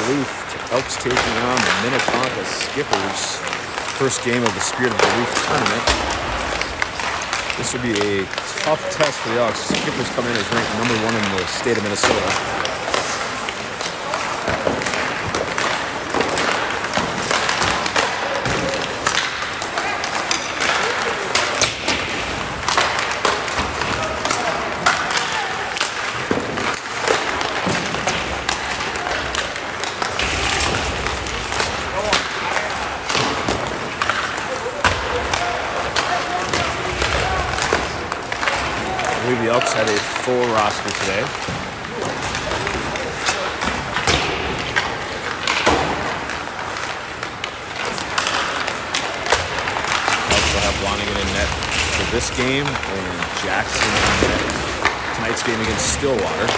Duluth. Elks taking on the Minnetonka Skippers. First game of the Spirit of Duluth tournament. This would be a tough test for the Elks. Skippers come in as ranked #1 in the state of Minnesota. I believe the Elks had a full roster today. Elks will have Blonigan in net for this game and Jackson in net tonight's game against Stillwater.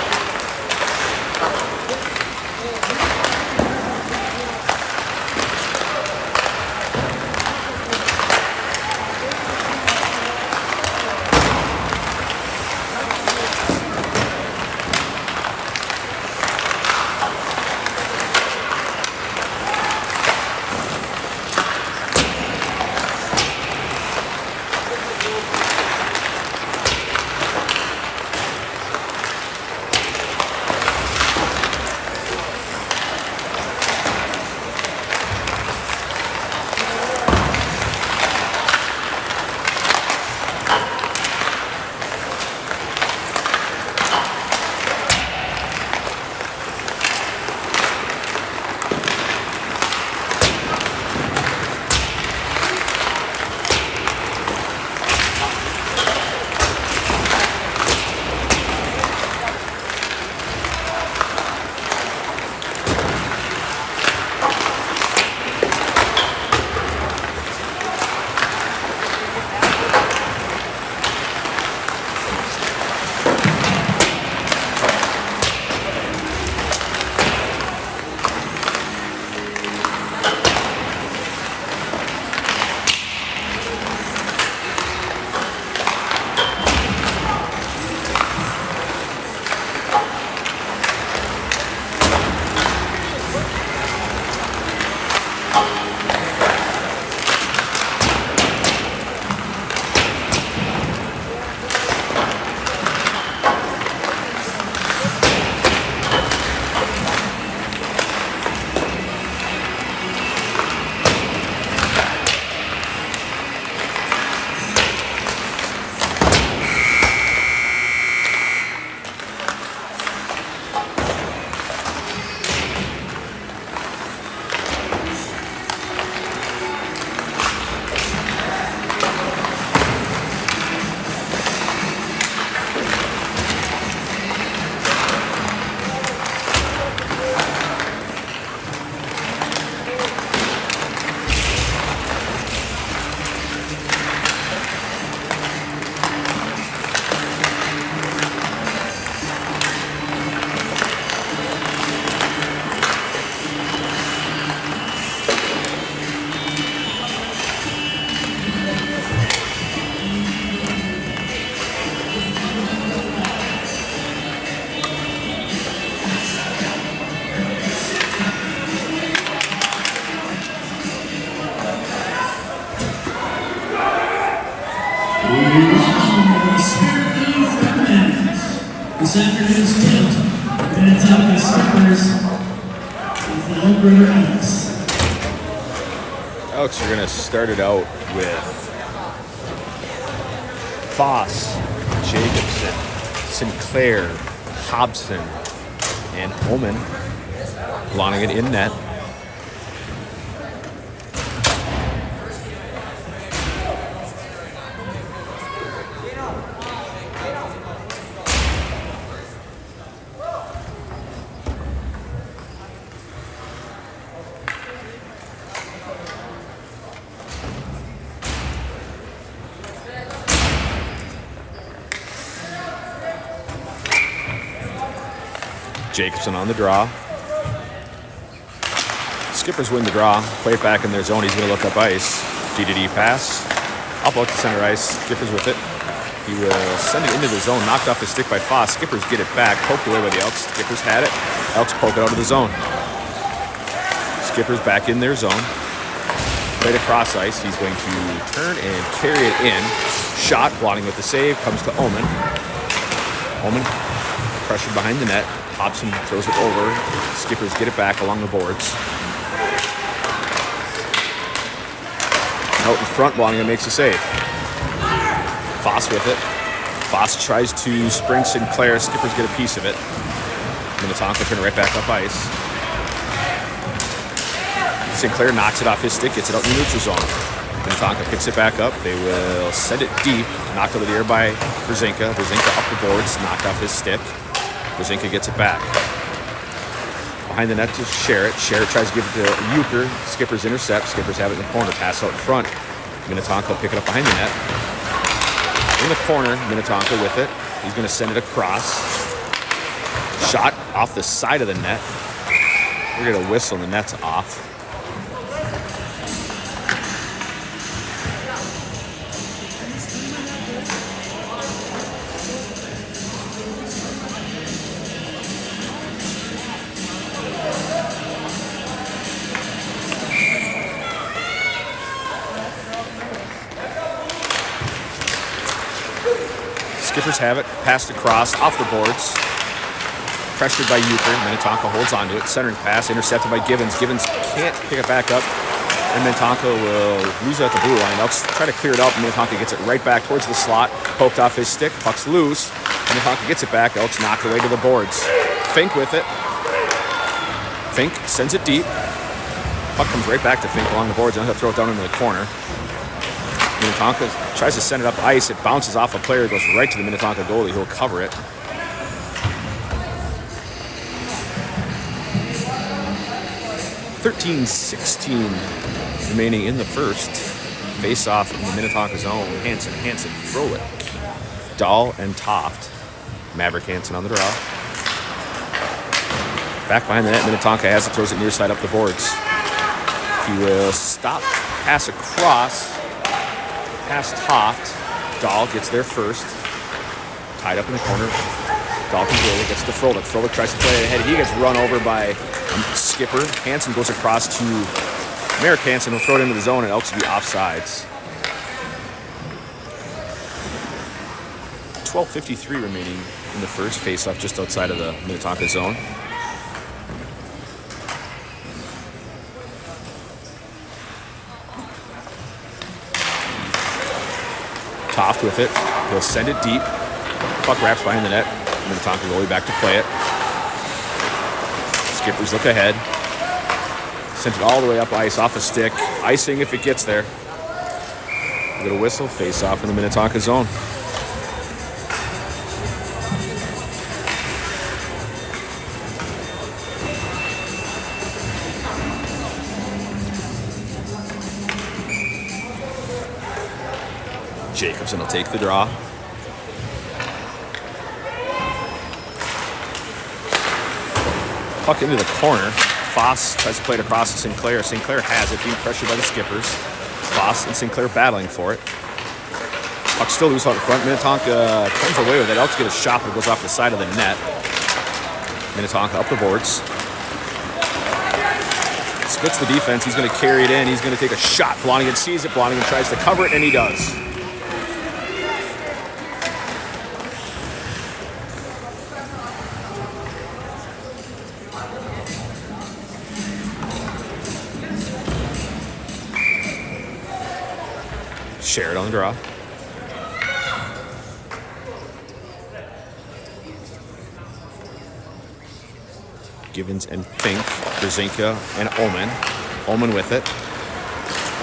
This afternoon's tilt, Minnetonka Skippers with the Elk River Elks. Elks are going to start it out with Foss, Jacobson, Sinclair, Hobson, and Omen. Blonigan in net. Jacobson on the draw. Skippers win the draw. Play it back in their zone. He's going to look up ice. D-to-D pass. Up out to center ice. Skippers with it. He will send it into the zone. Knocked off his stick by Foss. Skippers get it back. Poked away by the Elks. Skippers had it. Elks poke it out of the zone. Skippers back in their zone. Played across ice. He's going to turn and carry it in. Shot, blocking with the save, comes to Omen. Omen, pressured behind the net. Pops and throws it over. Skippers get it back along the boards. Out in front, Blonga makes a save. Foss with it. Foss tries to spring Sinclair. Skippers get a piece of it. Minnetonka turn it right back up ice. Sinclair knocks it off his stick, gets it out in the neutral zone. Minnetonka picks it back up. They will send it deep. Knocked over the air by Brzezinka. Brzezinka up the boards, knocked off his stick. Brzezinka gets it back. Behind the net to Sherritt. Sherritt tries to give it to Euchre. Skippers intercept. Skippers have it in the corner. Pass out in front. Minnetonka pick it up behind the net. In the corner, Minnetonka with it. He's going to send it across. Shot off the side of the net. We're going to whistle and the net's off. Skippers have it, passed across, off the boards. Pressured by Euchre. Minnetonka holds onto it. Centering pass, intercepted by Givens. Givens can't pick it back up. And Minnetonka will lose it at the blue line. They'll try to clear it up. Minnetonka gets it right back towards the slot. Poked off his stick. Puck's loose. Minnetonka gets it back. Elk's knocked away to the boards. Fink with it. Fink sends it deep. Puck comes right back to Fink along the boards. And he'll throw it down into the corner. Minnetonka tries to send it up ice. It bounces off a player. It goes right to the Minnetonka goalie. He'll cover it. .16 remaining in the first. Face-off in the Minnetonka zone. Hansen, Froelich, Dahl, and Toft. Maverick Hansen on the draw. Back behind the net, Minnetonka has it. Throws it near side up the boards. He will stop. Pass across. Past Toft. Dahl gets there first. Tied up in the corner. Dahl control it, gets to Froelich. Froelich tries to play it ahead. He gets run over by Skipper. Hansen goes across to Merrick Hansen. Will throw it into the zone, and Elks will be offsides. 12:53 remaining in the first. Face-off just outside of the Minnetonka zone. Toft with it. He'll send it deep. Puck wraps behind the net. Minnetonka goalie back to play it. Skippers look ahead. Sent it all the way up ice, off a stick. Icing if it gets there. A little whistle, face off in the Minnetonka zone. Jacobson will take the draw. Puck into the corner. Foss tries to play it across to Sinclair. Sinclair has it, being pressured by the Skippers. Foss and Sinclair battling for it. Puck still loose out in front. Minnetonka comes away with it. Elks get a shot, but it goes off the side of the net. Minnetonka up the boards. Splits the defense. He's going to carry it in. He's going to take a shot. Blonnigan sees it. Blonnigan tries to cover it, and he does. Share it on the draw. Givens and Fink, Brzezinka and Omen. Omen with it.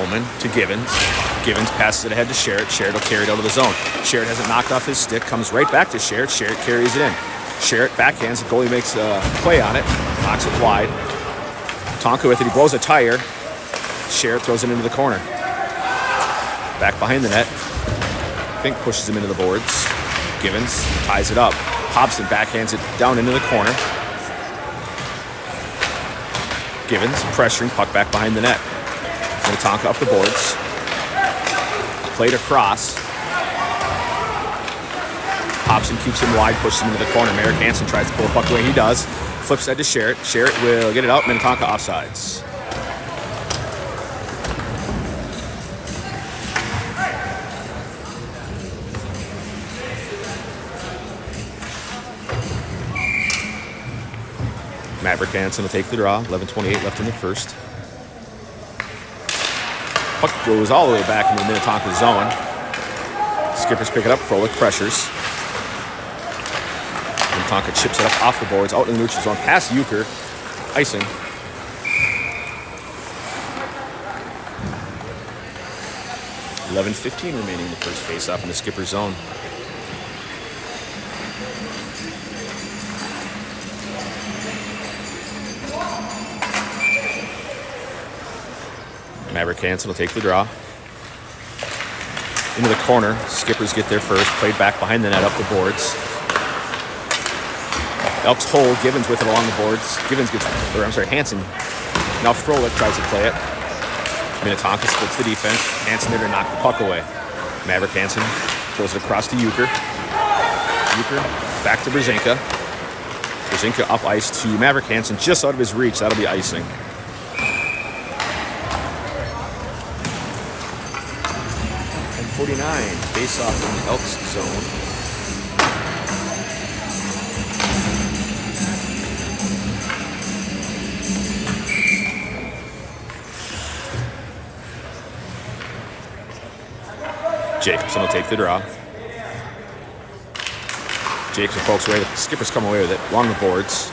Omen to Givens. Givens passes it ahead to Sherritt. Sherritt will carry it out of the zone. Sherritt has it knocked off his stick. Comes right back to Sherritt. Sherritt carries it in. Sherritt backhands. The goalie makes a play on it. Knocks it wide. Tonka with it. He blows a tire. Sherritt throws it into the corner. Back behind the net. Fink pushes him into the boards. Givens ties it up. Hobson backhands it down into the corner. Givens pressuring, puck back behind the net. Minnetonka up the boards. Played across. Hobson keeps him wide, pushes him into the corner. Merrick Hansen tries to pull the puck away. He does. Flips that to Sherritt. Sherritt will get it out. Minnetonka offsides. Maverick Hansen will take the draw. 11:28 left in the first. Puck goes all the way back into the Minnetonka zone. Skippers pick it up. Froelich pressures. Minnetonka chips it up off the boards, out in the neutral zone, past Euchre. Icing. $11:15 remaining in the first faceoff in the Skipper zone. Maverick Hansen will take the draw. Into the corner. Skippers get there first. Played back behind the net, up the boards. Elks hold. Givens with it along the boards. Hansen. Now Froelich tries to play it. Minnetonka splits the defense. Hansen there to knock the puck away. Maverick Hansen throws it across to Euchre. Euchre back to Brzezinka. Brzezinka up ice to Maverick Hansen, just out of his reach. That'll be icing. And 49, face off in the Elks zone. Jacobson will take the draw. Jacobson pokes away. The Skippers come away with it. Along the boards.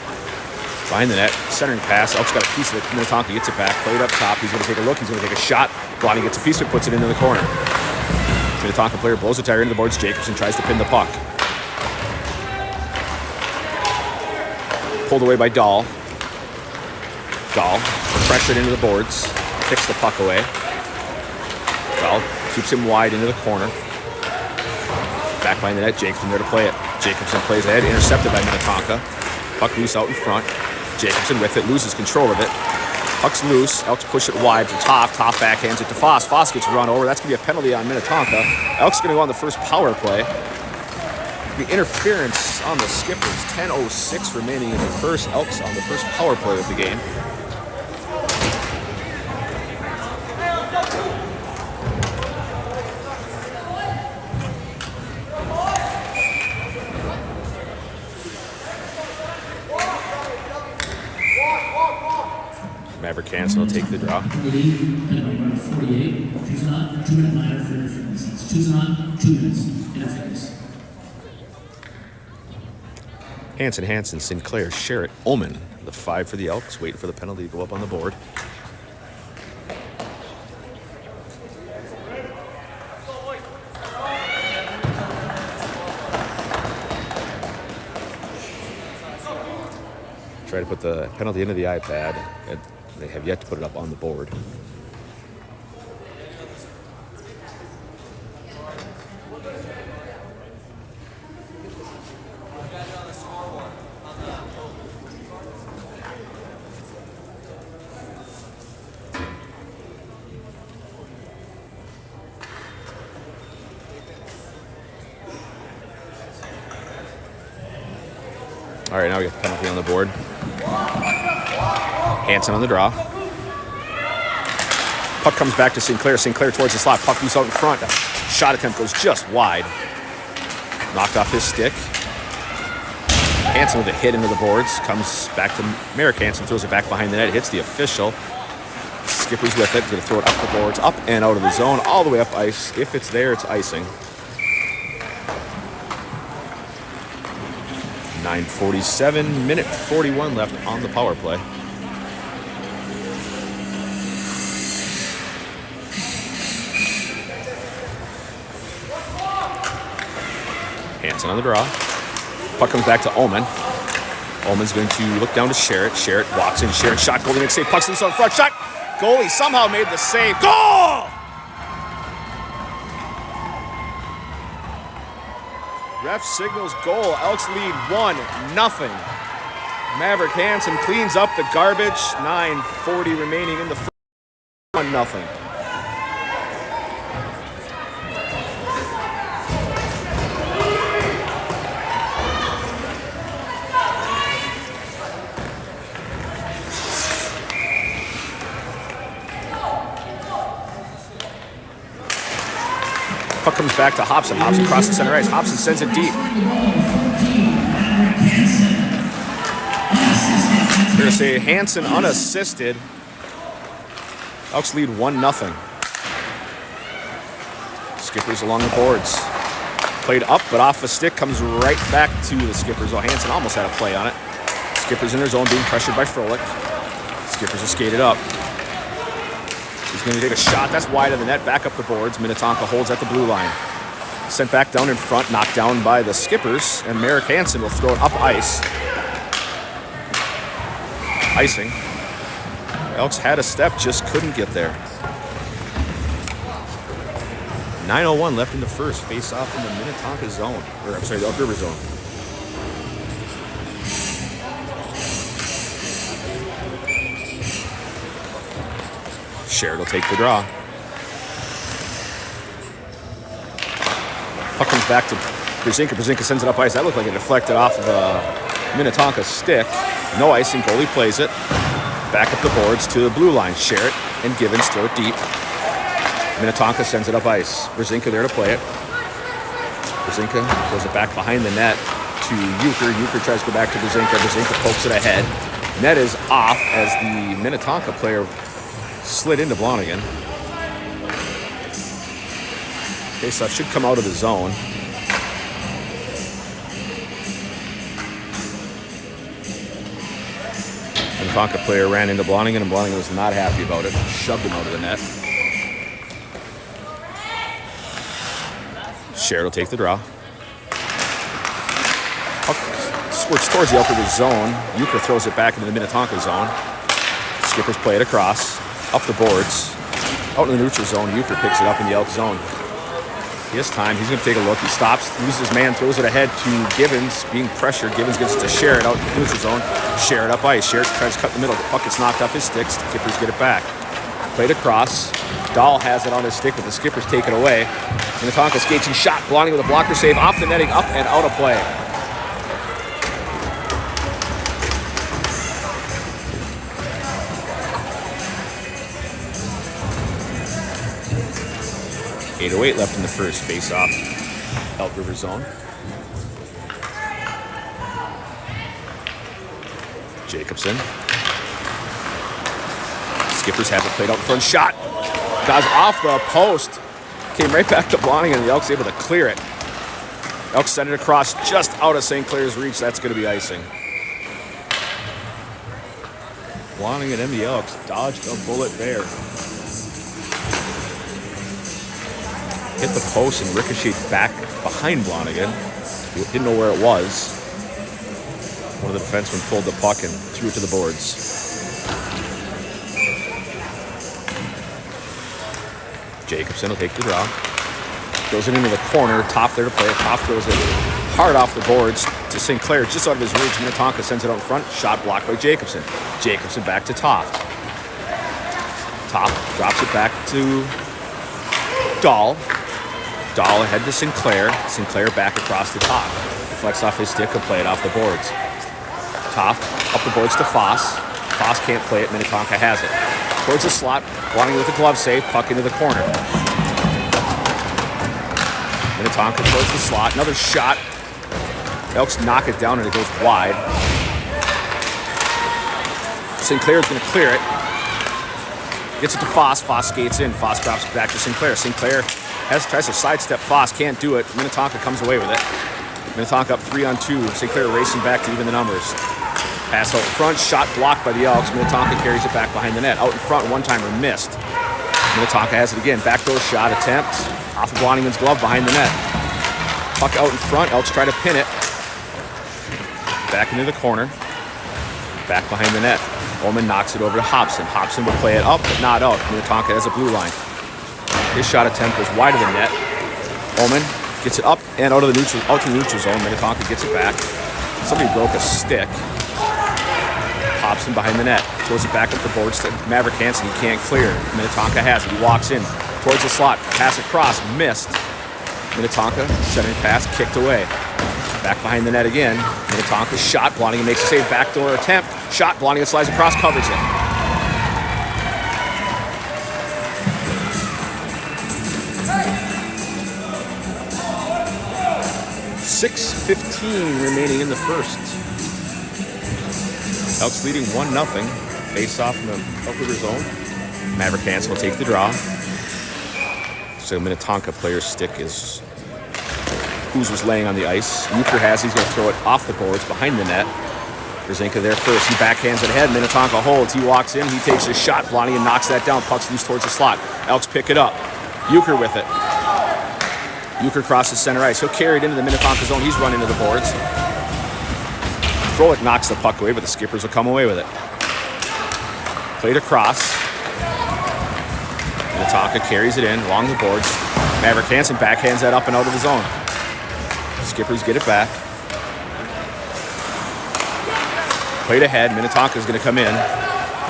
Behind the net. Centering pass. Elk's got a piece of it. Minnetonka gets it back. Played up top. He's going to take a look. He's going to take a shot. Blondie gets a piece of it. Puts it into the corner. Minnetonka player blows the tire into the boards. Jacobson tries to pin the puck. Pulled away by Dahl. Dahl pressured into the boards. Kicks the puck away. Dahl keeps him wide into the corner. Back behind the net, Jacobson there to play it. Jacobson plays ahead, intercepted by Minnetonka. Puck loose out in front. Jacobson with it, loses control of it. Puck's loose. Elks push it wide to Toff. Toff backhands it to Foss. Foss gets run over. That's going to be a penalty on Minnetonka. Elks going to go on the first power play. The interference on the Skippers. 10:06 remaining in the first. Elks on the first power play of the game. Maverick Hansen will take the draw. 48, 2-minute minor for interference. It's 2 minutes, interference. Hansen, Sinclair, Sherritt, Ullman. The 5 for the Elks, waiting for the penalty to go up on the board. Try to put the penalty into the iPad, and they have yet to put it up on the board. All right, now we got the penalty on the board. Hansen on the draw. Puck comes back to Sinclair. Sinclair towards the slot. Puck loose out in front. Shot attempt goes just wide. Knocked off his stick. Hansen with a hit into the boards. Comes back to Merrick Hansen. Throws it back behind the net. Hits the official. Skipper's with it. Going to throw it up the boards. Up and out of the zone. All the way up ice. If it's there, it's icing. 9:47, minute 41 left on the power play. Hansen on the draw. Puck comes back to Ullman. Ullman's going to look down to Sherritt. Sherritt walks in. Sherritt shot. Goalie makes save. Puck's loose on front. Shot. Goalie somehow made the save. Goal! Ref signals goal. Elks lead 1-0. Maverick Hansen cleans up the garbage. 9:40 remaining in the first. 1-0. Puck comes back to Hobson. Hobson crosses center ice. Hobson sends it deep. going to say Hansen unassisted. Elks lead 1-0. Skippers along the boards. Played up, but off the stick, comes right back to the Skippers. Oh, Hansen almost had a play on it. Skippers in their zone, being pressured by Froelich. Skippers are skated up. He's going to take a shot. That's wide of the net. Back up the boards. Minnetonka holds at the blue line. Sent back down in front, knocked down by the Skippers, and Merrick Hansen will throw it up ice. Icing. Elks had a step, just couldn't get there. 9:01 left in the first. Face off in the Minnetonka zone. Or, I'm sorry, the Elk River zone. Sherrod will take the draw. Puck comes back to Brzezinka. Brzezinka sends it up ice. That looked like it deflected off of Minnetonka's stick. No icing. Goalie plays it. Back up the boards to the blue line. Sherrod and Givens throw it deep. Minnetonka sends it up ice. Brzezinka there to play it. Brzezinka throws it back behind the net to Euchre. Euchre tries to go back to Brzezinka. Brzezinka pokes it ahead. Net is off as the Minnetonka player slid into Blonigan. Faceoff should come out of the zone. Minnetonka player ran into Blonigan, and Blonigan was not happy about it. Shoved him out of the net. Sherrod will take the draw. Puck squirts towards the Elk River zone. Euchre throws it back into the Minnetonka zone. Skippers play it across. Up the boards. Out in the neutral zone. Euchre picks it up in the Elk zone. He has time. He's going to take a look. He stops, loses his man, throws it ahead to Givens. Being pressured, Givens gets to Sherrod out in the neutral zone. Sherrod up ice. Sherrod tries to cut the middle. The puck gets knocked off his sticks. The Skippers get it back. Played across. Dahl has it on his stick, but the Skippers take it away. Minnetonka skates and shot. Blonding with a blocker save off the netting, up and out of play. .808 left in the first. Face-off. Elk River zone. Jacobson. Skippers have it played out in front. Shot. Guys off the post. Came right back to Blonigan, and the Elks able to clear it. Elks send it across just out of St. Clair's reach. That's going to be icing. Blonigan and the Elks dodged a bullet there. Hit the post and ricocheted back behind Blonigan. Didn't know where it was. One of the defensemen pulled the puck and threw it to the boards. Jacobson will take the draw. Goes it into the corner. Toff there to play it. Toff throws it hard off the boards to St. Clair, just out of his reach. Minnetonka sends it out in front. Shot blocked by Jacobson. Jacobson back to Toft. Toft drops it back to Dahl. Dahl ahead to Sinclair. Sinclair back across the top. Deflects off his stick and play it off the boards. Toft up the boards to Foss. Foss can't play it. Minnetonka has it. Towards the slot. Blonding with a glove save. Puck into the corner. Minnetonka towards the slot. Another shot. Elks knock it down and it goes wide. Sinclair's going to clear it. Gets it to Foss. Foss skates in. Foss drops it back to Sinclair. Sinclair tries to sidestep Foss. Can't do it. Minnetonka comes away with it. Minnetonka up 3-on-2. Sinclair racing back to even the numbers. Pass out in front. Shot blocked by the Elks. Minnetonka carries it back behind the net. Out in front. One-timer missed. Minnetonka has it again. Backdoor shot attempt. Off of Blonigan's glove behind the net. Puck out in front. Elks try to pin it. Back into the corner. Back behind the net. Ullman knocks it over to Hobson. Hobson will play it up, but not out. Minnetonka has a blue line. His shot attempt goes wide of the net. Ullman gets it up and out to the neutral zone. Minnetonka gets it back. Somebody broke a stick. Hobson behind the net. Throws it back up the boards to Maverick Hansen. He can't clear. Minnetonka has it. He walks in towards the slot. Pass across. Missed. Minnetonka centering pass. Kicked away. Back behind the net again. Minnetonka shot. Blonding makes a save. Backdoor attempt. Shot. Blonding slides across. Covers it. .6:15 remaining in the first. Elks leading 1-0. Face off in the Elk River zone. Maverick Hansen will take the draw. So Minnetonka player's stick is whose was laying on the ice. Euchre has, he's going to throw it off the boards behind the net. Brzezinka there first. He backhands it ahead. Minnetonka holds. He walks in. He takes a shot. Blondie and knocks that down. Puck's loose towards the slot. Elks pick it up. Euchre with it. Euchre crosses center ice. He'll carry it into the Minnetonka zone. He's running to the boards. Froelich knocks the puck away, but the Skippers will come away with it. Played across. Minnetonka carries it in along the boards. Maverick Hansen backhands that up and out of the zone. Skippers get it back. Played ahead. Minnetonka's going to come in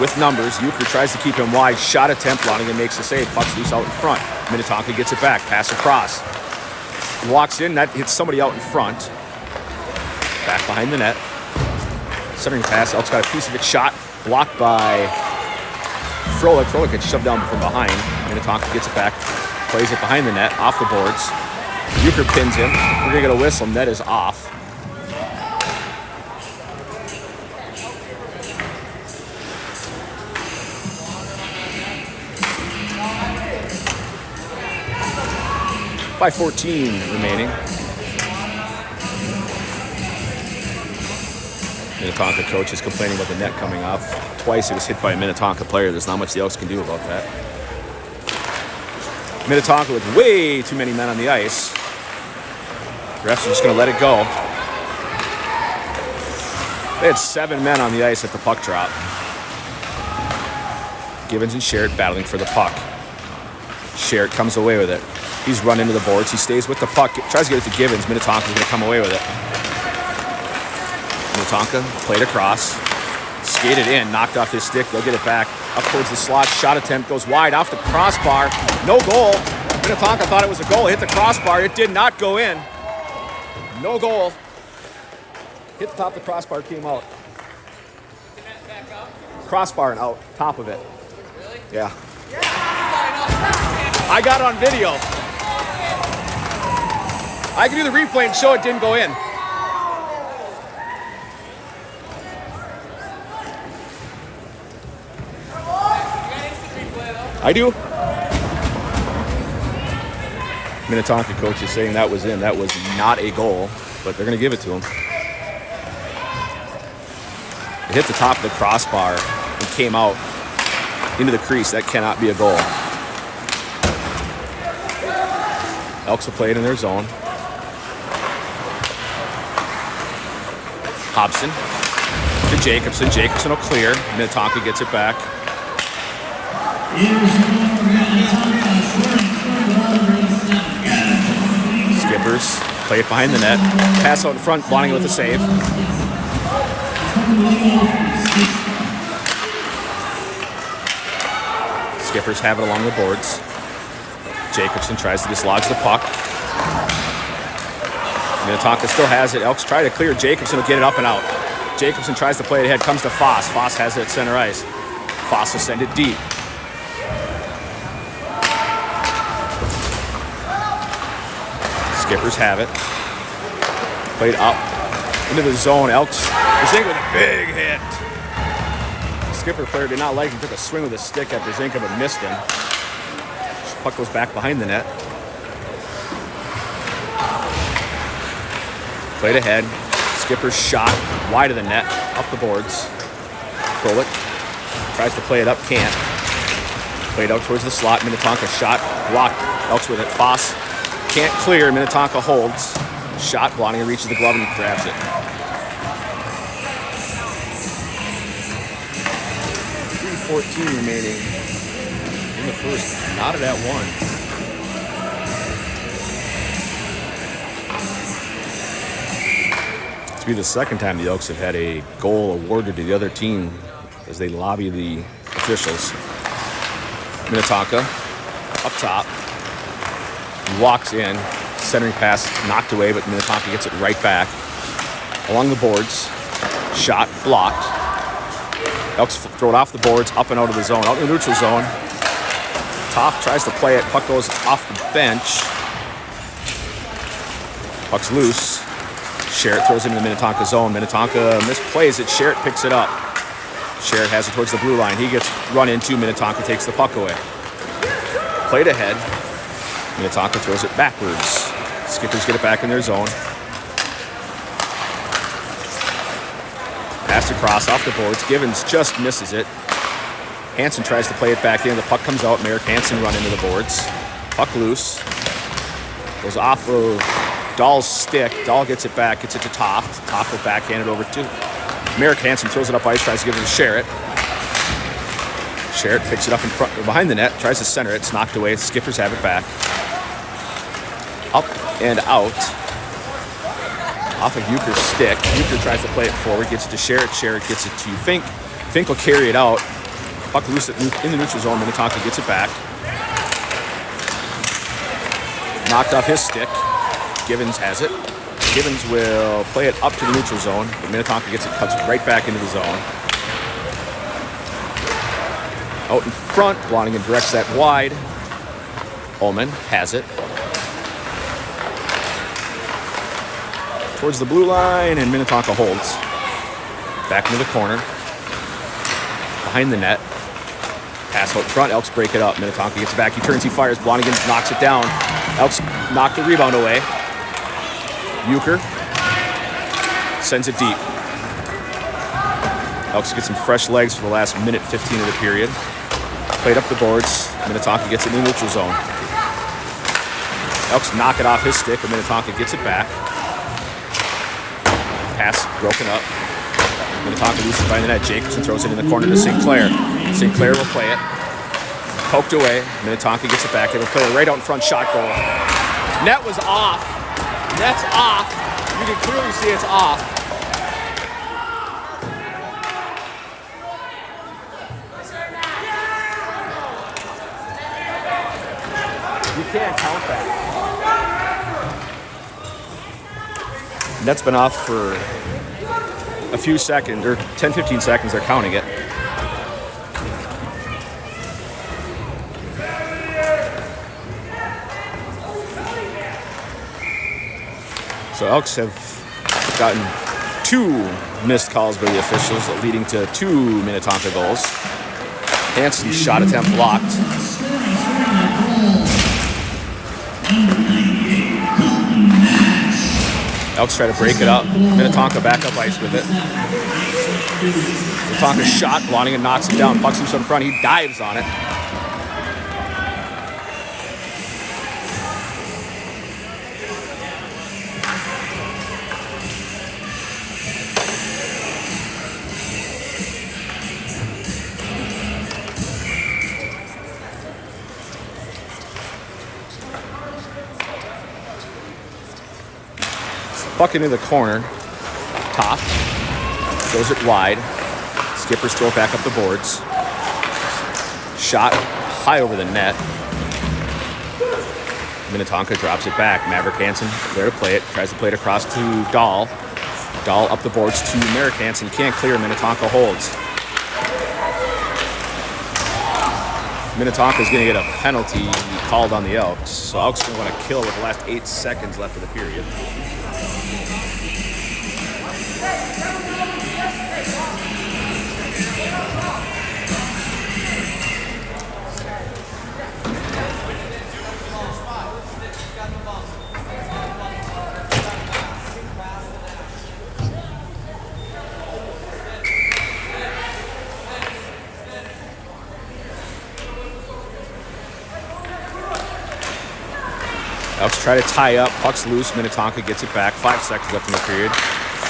with numbers. Euchre tries to keep him wide. Shot attempt. Lonigan makes the save. Puck's loose out in front. Minnetonka gets it back. Pass across. Walks in. That hits somebody out in front. Back behind the net. Centering pass. Elk's got a piece of it. Shot. Blocked by Froelich. Froelich gets shoved down from behind. Minnetonka gets it back. Plays it behind the net. Off the boards. Euchre pins him. We're going to get a whistle. Net is off. By 14 remaining. Minnetonka coach is complaining about the net coming off. Twice it was hit by a Minnetonka player. There's not much the Elks can do about that. Minnetonka with way too many men on the ice. Refs are just going to let it go. They had 7 men on the ice at the puck drop. Gibbons and Sherritt battling for the puck. Sherritt comes away with it. He's run into the boards. He stays with the puck. Tries to get it to Gibbons. Minnetonka's going to come away with it. Minnetonka played across. Skated in. Knocked off his stick. They'll get it back. Up towards the slot. Shot attempt goes wide off the crossbar. No goal. Minnetonka thought it was a goal. Hit the crossbar. It did not go in. No goal. Hit the top of the crossbar. Came out. Crossbar and out. Top of it. Really? Yeah. I got it on video. I can do the replay and show it didn't go in. I do. Minnetonka coach is saying that was in. That was not a goal, but they're going to give it to him. It hit the top of the crossbar and came out into the crease. That cannot be a goal. Elks will play it in their zone. Hobson to Jacobson. Jacobson will clear. Minnetonka gets it back. Skippers play it behind the net. Pass out in front. Blonding with the save. Skippers have it along the boards. Jacobson tries to dislodge the puck. Minnetonka still has it. Elks try to clear. Jacobson will get it up and out. Jacobson tries to play it ahead. Comes to Foss. Foss has it at center ice. Foss will send it deep. Skippers have it. Played up into the zone. Elks Brzezinka with a big hit. The Skipper player did not like him. Took a swing with a stick at Brzezinka but missed him. Puck goes back behind the net. Played ahead. Skipper's shot wide of the net. Up the boards. Froelich tries to play it up. Can't. Played out towards the slot. Minnetonka shot. Blocked. Elks with it. Foss can't clear. Minnetonka holds. Shot. Blonding reaches the glove and grabs it. 3:14 remaining in the first. Knotted at 1. To be the second time the Elks have had a goal awarded to the other team as they lobby the officials. Minnetonka up top. Walks in. Centering pass knocked away, but Minnetonka gets it right back. Along the boards. Shot blocked. Elks throw it off the boards, up and out of the zone. Out in the neutral zone. Toff tries to play it. Puck goes off the bench. Puck's loose. Sherritt throws it into the Minnetonka zone. Minnetonka misplays it. Sherritt picks it up. Sherritt has it towards the blue line. He gets run into. Minnetonka takes the puck away. Played ahead. Minnetonka throws it backwards. Skippers get it back in their zone. Pass across off the boards. Givens just misses it. Hansen tries to play it back in. The puck comes out. Merrick Hansen run into the boards. Puck loose. Goes off of Dahl's stick. Dahl gets it back. Gets it to Toft. Toft will backhand it over to Merrick Hansen. Throws it up ice. Tries to give it to Sherritt. Sherritt picks it up in front, behind the net. Tries to center it. It's knocked away. Skippers have it back. Up and out. Off of Euchre's stick. Euchre tries to play it forward. Gets it to Sherritt. Sherritt gets it to Fink. Fink will carry it out. Puck loose in the neutral zone. Minnetonka gets it back. Knocked off his stick. Givens has it. Givens will play it up to the neutral zone. But Minnetonka gets it, cuts it right back into the zone. Out in front, Blonigan directs that wide. Ullman has it. Towards the blue line, and Minnetonka holds. Back into the corner. Behind the net. Pass out front, Elks break it up. Minnetonka gets it back, he turns, he fires, Blonigan knocks it down. Elks knock the rebound away. Euchre sends it deep. Elks get some fresh legs for the last minute 15 of the period. Played up the boards. Minnetonka gets it in the neutral zone. Elks knock it off his stick, but Minnetonka gets it back. Pass broken up. Minnetonka loses by the net. Jacobson throws it in the corner to St. Clair. St. Clair will play it. Poked away. Minnetonka gets it back. They will play it right out in front. Shot goal. Net was off. Net's off. You can clearly see it's off. You can't count that. Net's been off for a few seconds, or 10-15 seconds. They're counting it. So Elks have gotten 2 missed calls by the officials, leading to 2 Minnetonka goals. Hansen's shot attempt blocked. Elks try to break it up. Minnetonka back up ice with it. Minnetonka's shot, Blonigan knocks it down. Puck's loose in front. He dives on it. Puck into the corner. Top. Throws it wide. Skippers throw it back up the boards. Shot high over the net. Minnetonka drops it back. Maverick Hansen there to play it. Tries to play it across to Dahl. Dahl up the boards to Merrick Hansen. He can't clear. Minnetonka holds. Minnetonka is going to get a penalty called on the Elks. So Elks are going to want to kill with the last 8 seconds left of the period. Elks try to tie up. Puck's loose. Minnetonka gets it back. 5 seconds left in the period.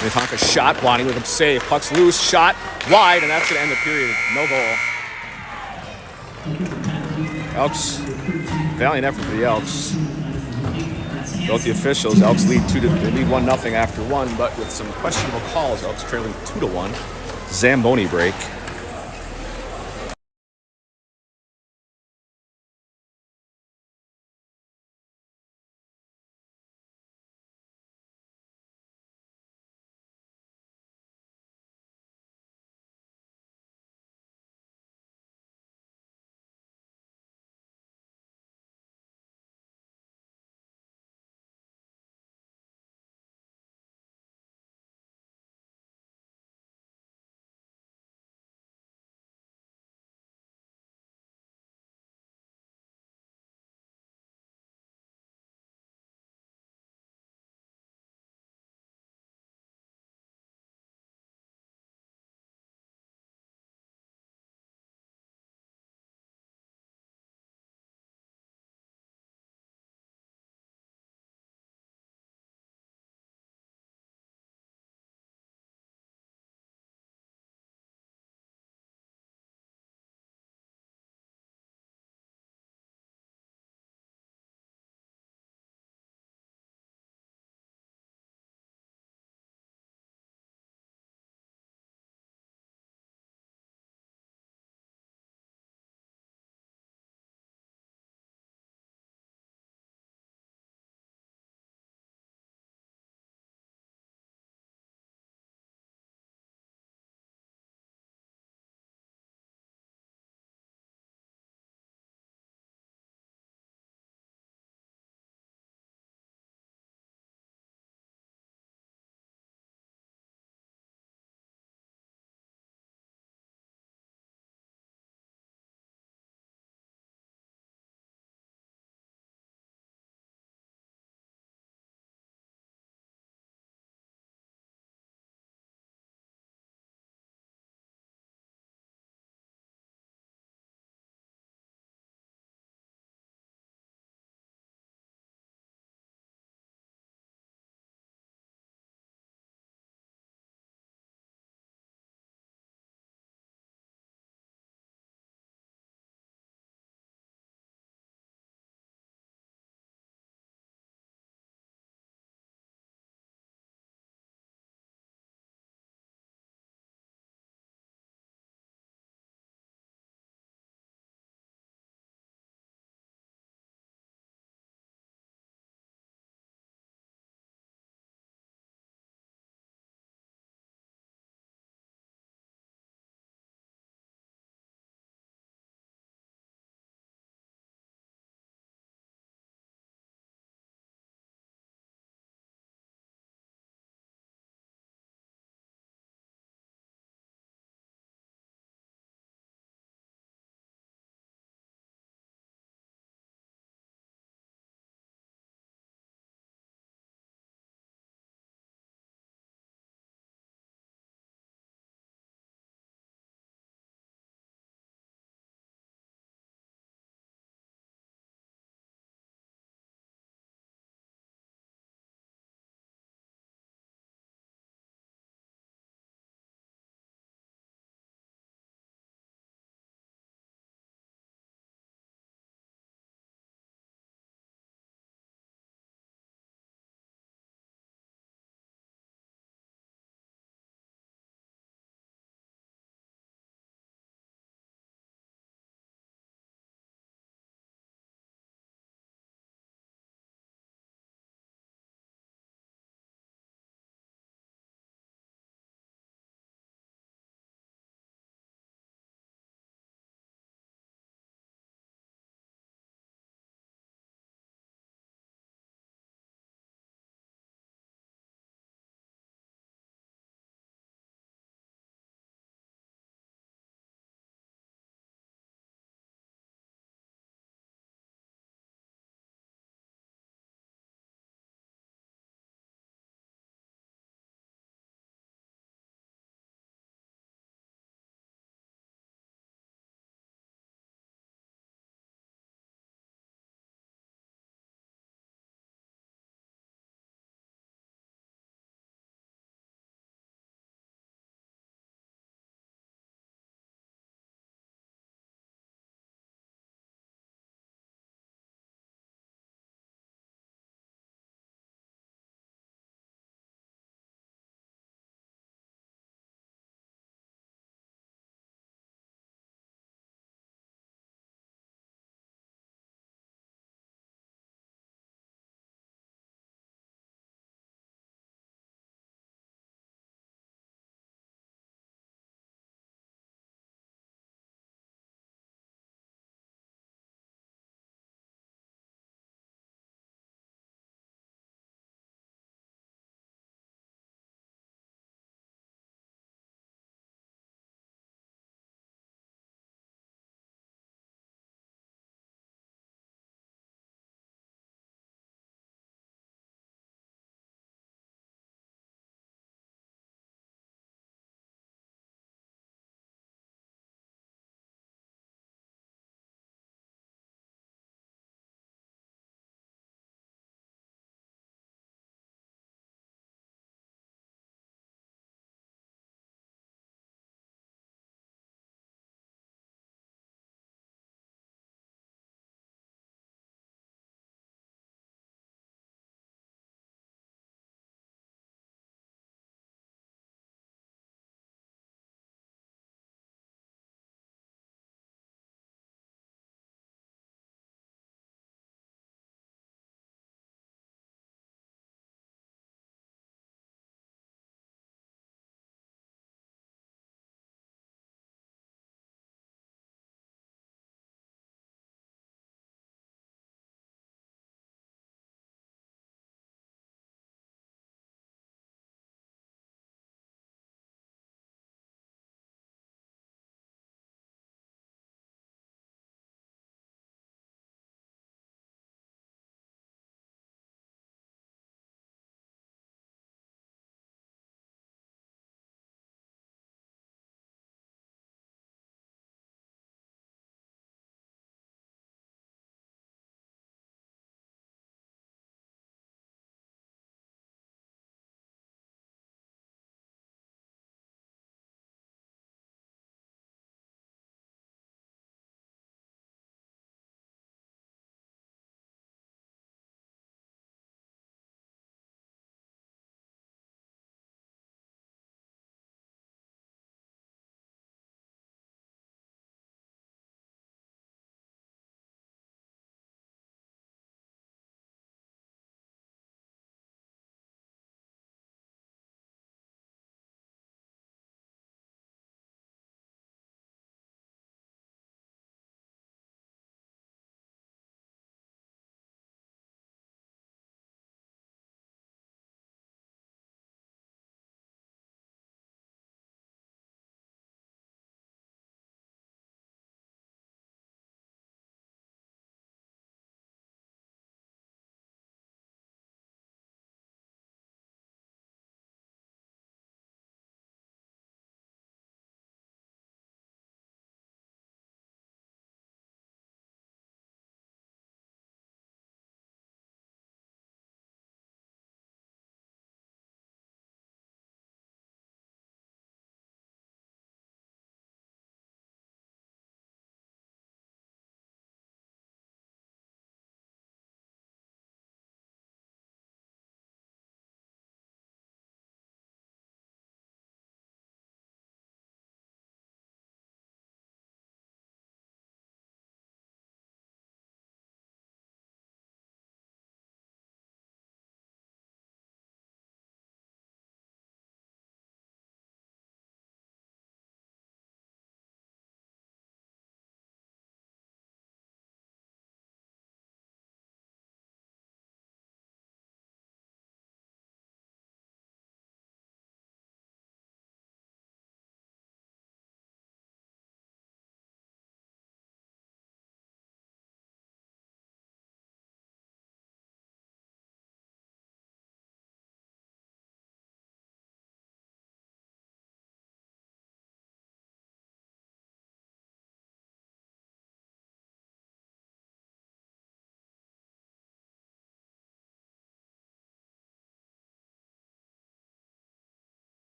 Minnetonka shot. Blondie with him save. Puck's loose. Shot wide, and that's going to end the period. No goal. Elks, valiant effort for the Elks. Both the officials. Elks lead 1-0 after 1, but with some questionable calls, Elks trailing 2-1. Zamboni break.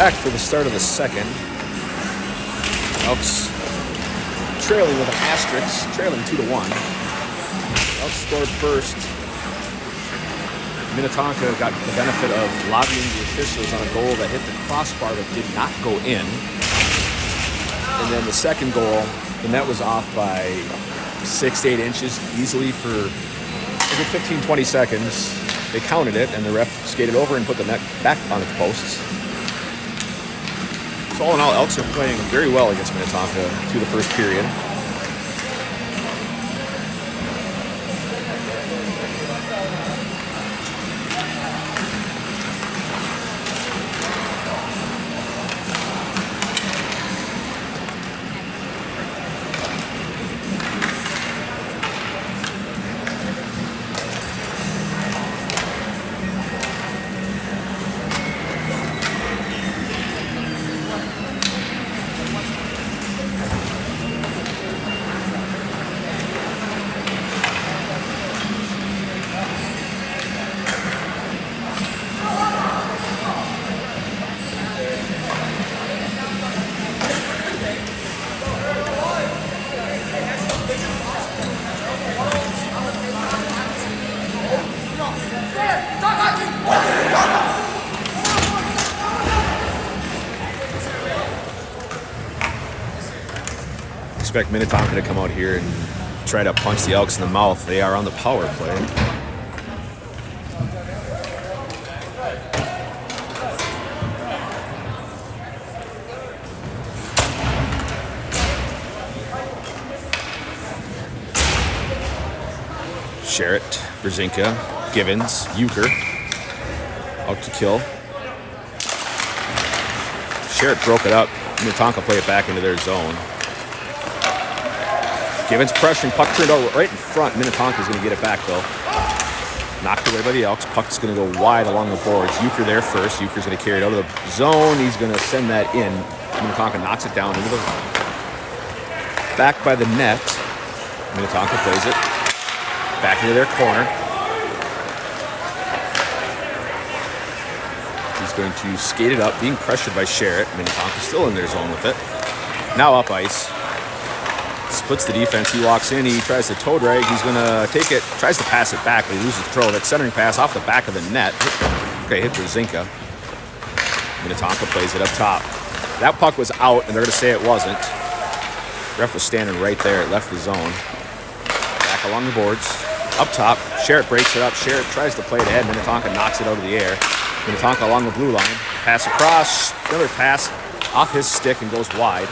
back for the start of the second. Elks trailing with an asterisk, trailing 2-1. Elks scored first. Minnetonka got the benefit of lobbying the officials on a goal that hit the crossbar but did not go in. And then the second goal, the net was off by 6 to 8 inches easily for a good 15-20 seconds. They counted it, and the ref skated over and put the net back on its posts. So all in all, Elks are playing very well against Minnetonka through the first period. Expect Minnetonka to come out here and try to punch the Elks in the mouth. They are on the power play. Sherritt, Brzezinka, Givens, Euchre out to kill. Sherritt broke it up. Minnetonka play it back into their zone. Givens pressuring, puck turned over right in front. Minnetonka's going to get it back, though. Knocked away by the Elks. Puck's going to go wide along the boards. Euchre there first. Euchre's going to carry it out of the zone. He's going to send that in. Minnetonka knocks it down into the back by the net. Minnetonka plays it back into their corner. He's going to skate it up, being pressured by Sherritt. Minnetonka's still in their zone with it. Now up ice. Splits the defense. He walks in. He tries to toe drag. He's going to take it. Tries to pass it back, but he loses control. That centering pass off the back of the net. Okay, hit Brzezinka. Minnetonka plays it up top. That puck was out, and they're going to say it wasn't. Ref was standing right there. It left the zone. Back along the boards. Up top. Sherritt breaks it up. Sherritt tries to play it ahead. Minnetonka knocks it out of the air. Minnetonka along the blue line. Pass across. Another pass off his stick and goes wide.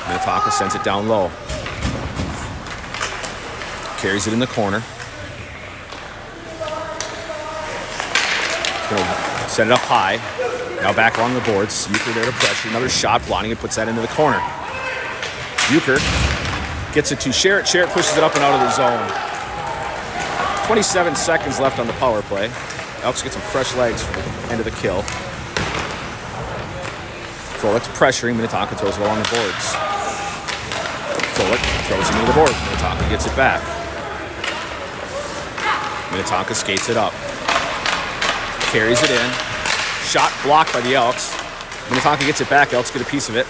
Minnetonka sends it down low. Carries it in the corner. He's going to set it up high. Now back along the boards. Euchre there to pressure. Another shot. Blonding it, puts that into the corner. Euchre gets it to Sherritt. Sherritt pushes it up and out of the zone. 27 seconds left on the power play. Elks get some fresh legs for the end of the kill. Frolick's pressuring. Minnetonka throws it along the boards. Frolick throws it into the board. Minnetonka gets it back. Minnetonka skates it up. Carries it in. Shot blocked by the Elks. Minnetonka gets it back. Elks get a piece of it.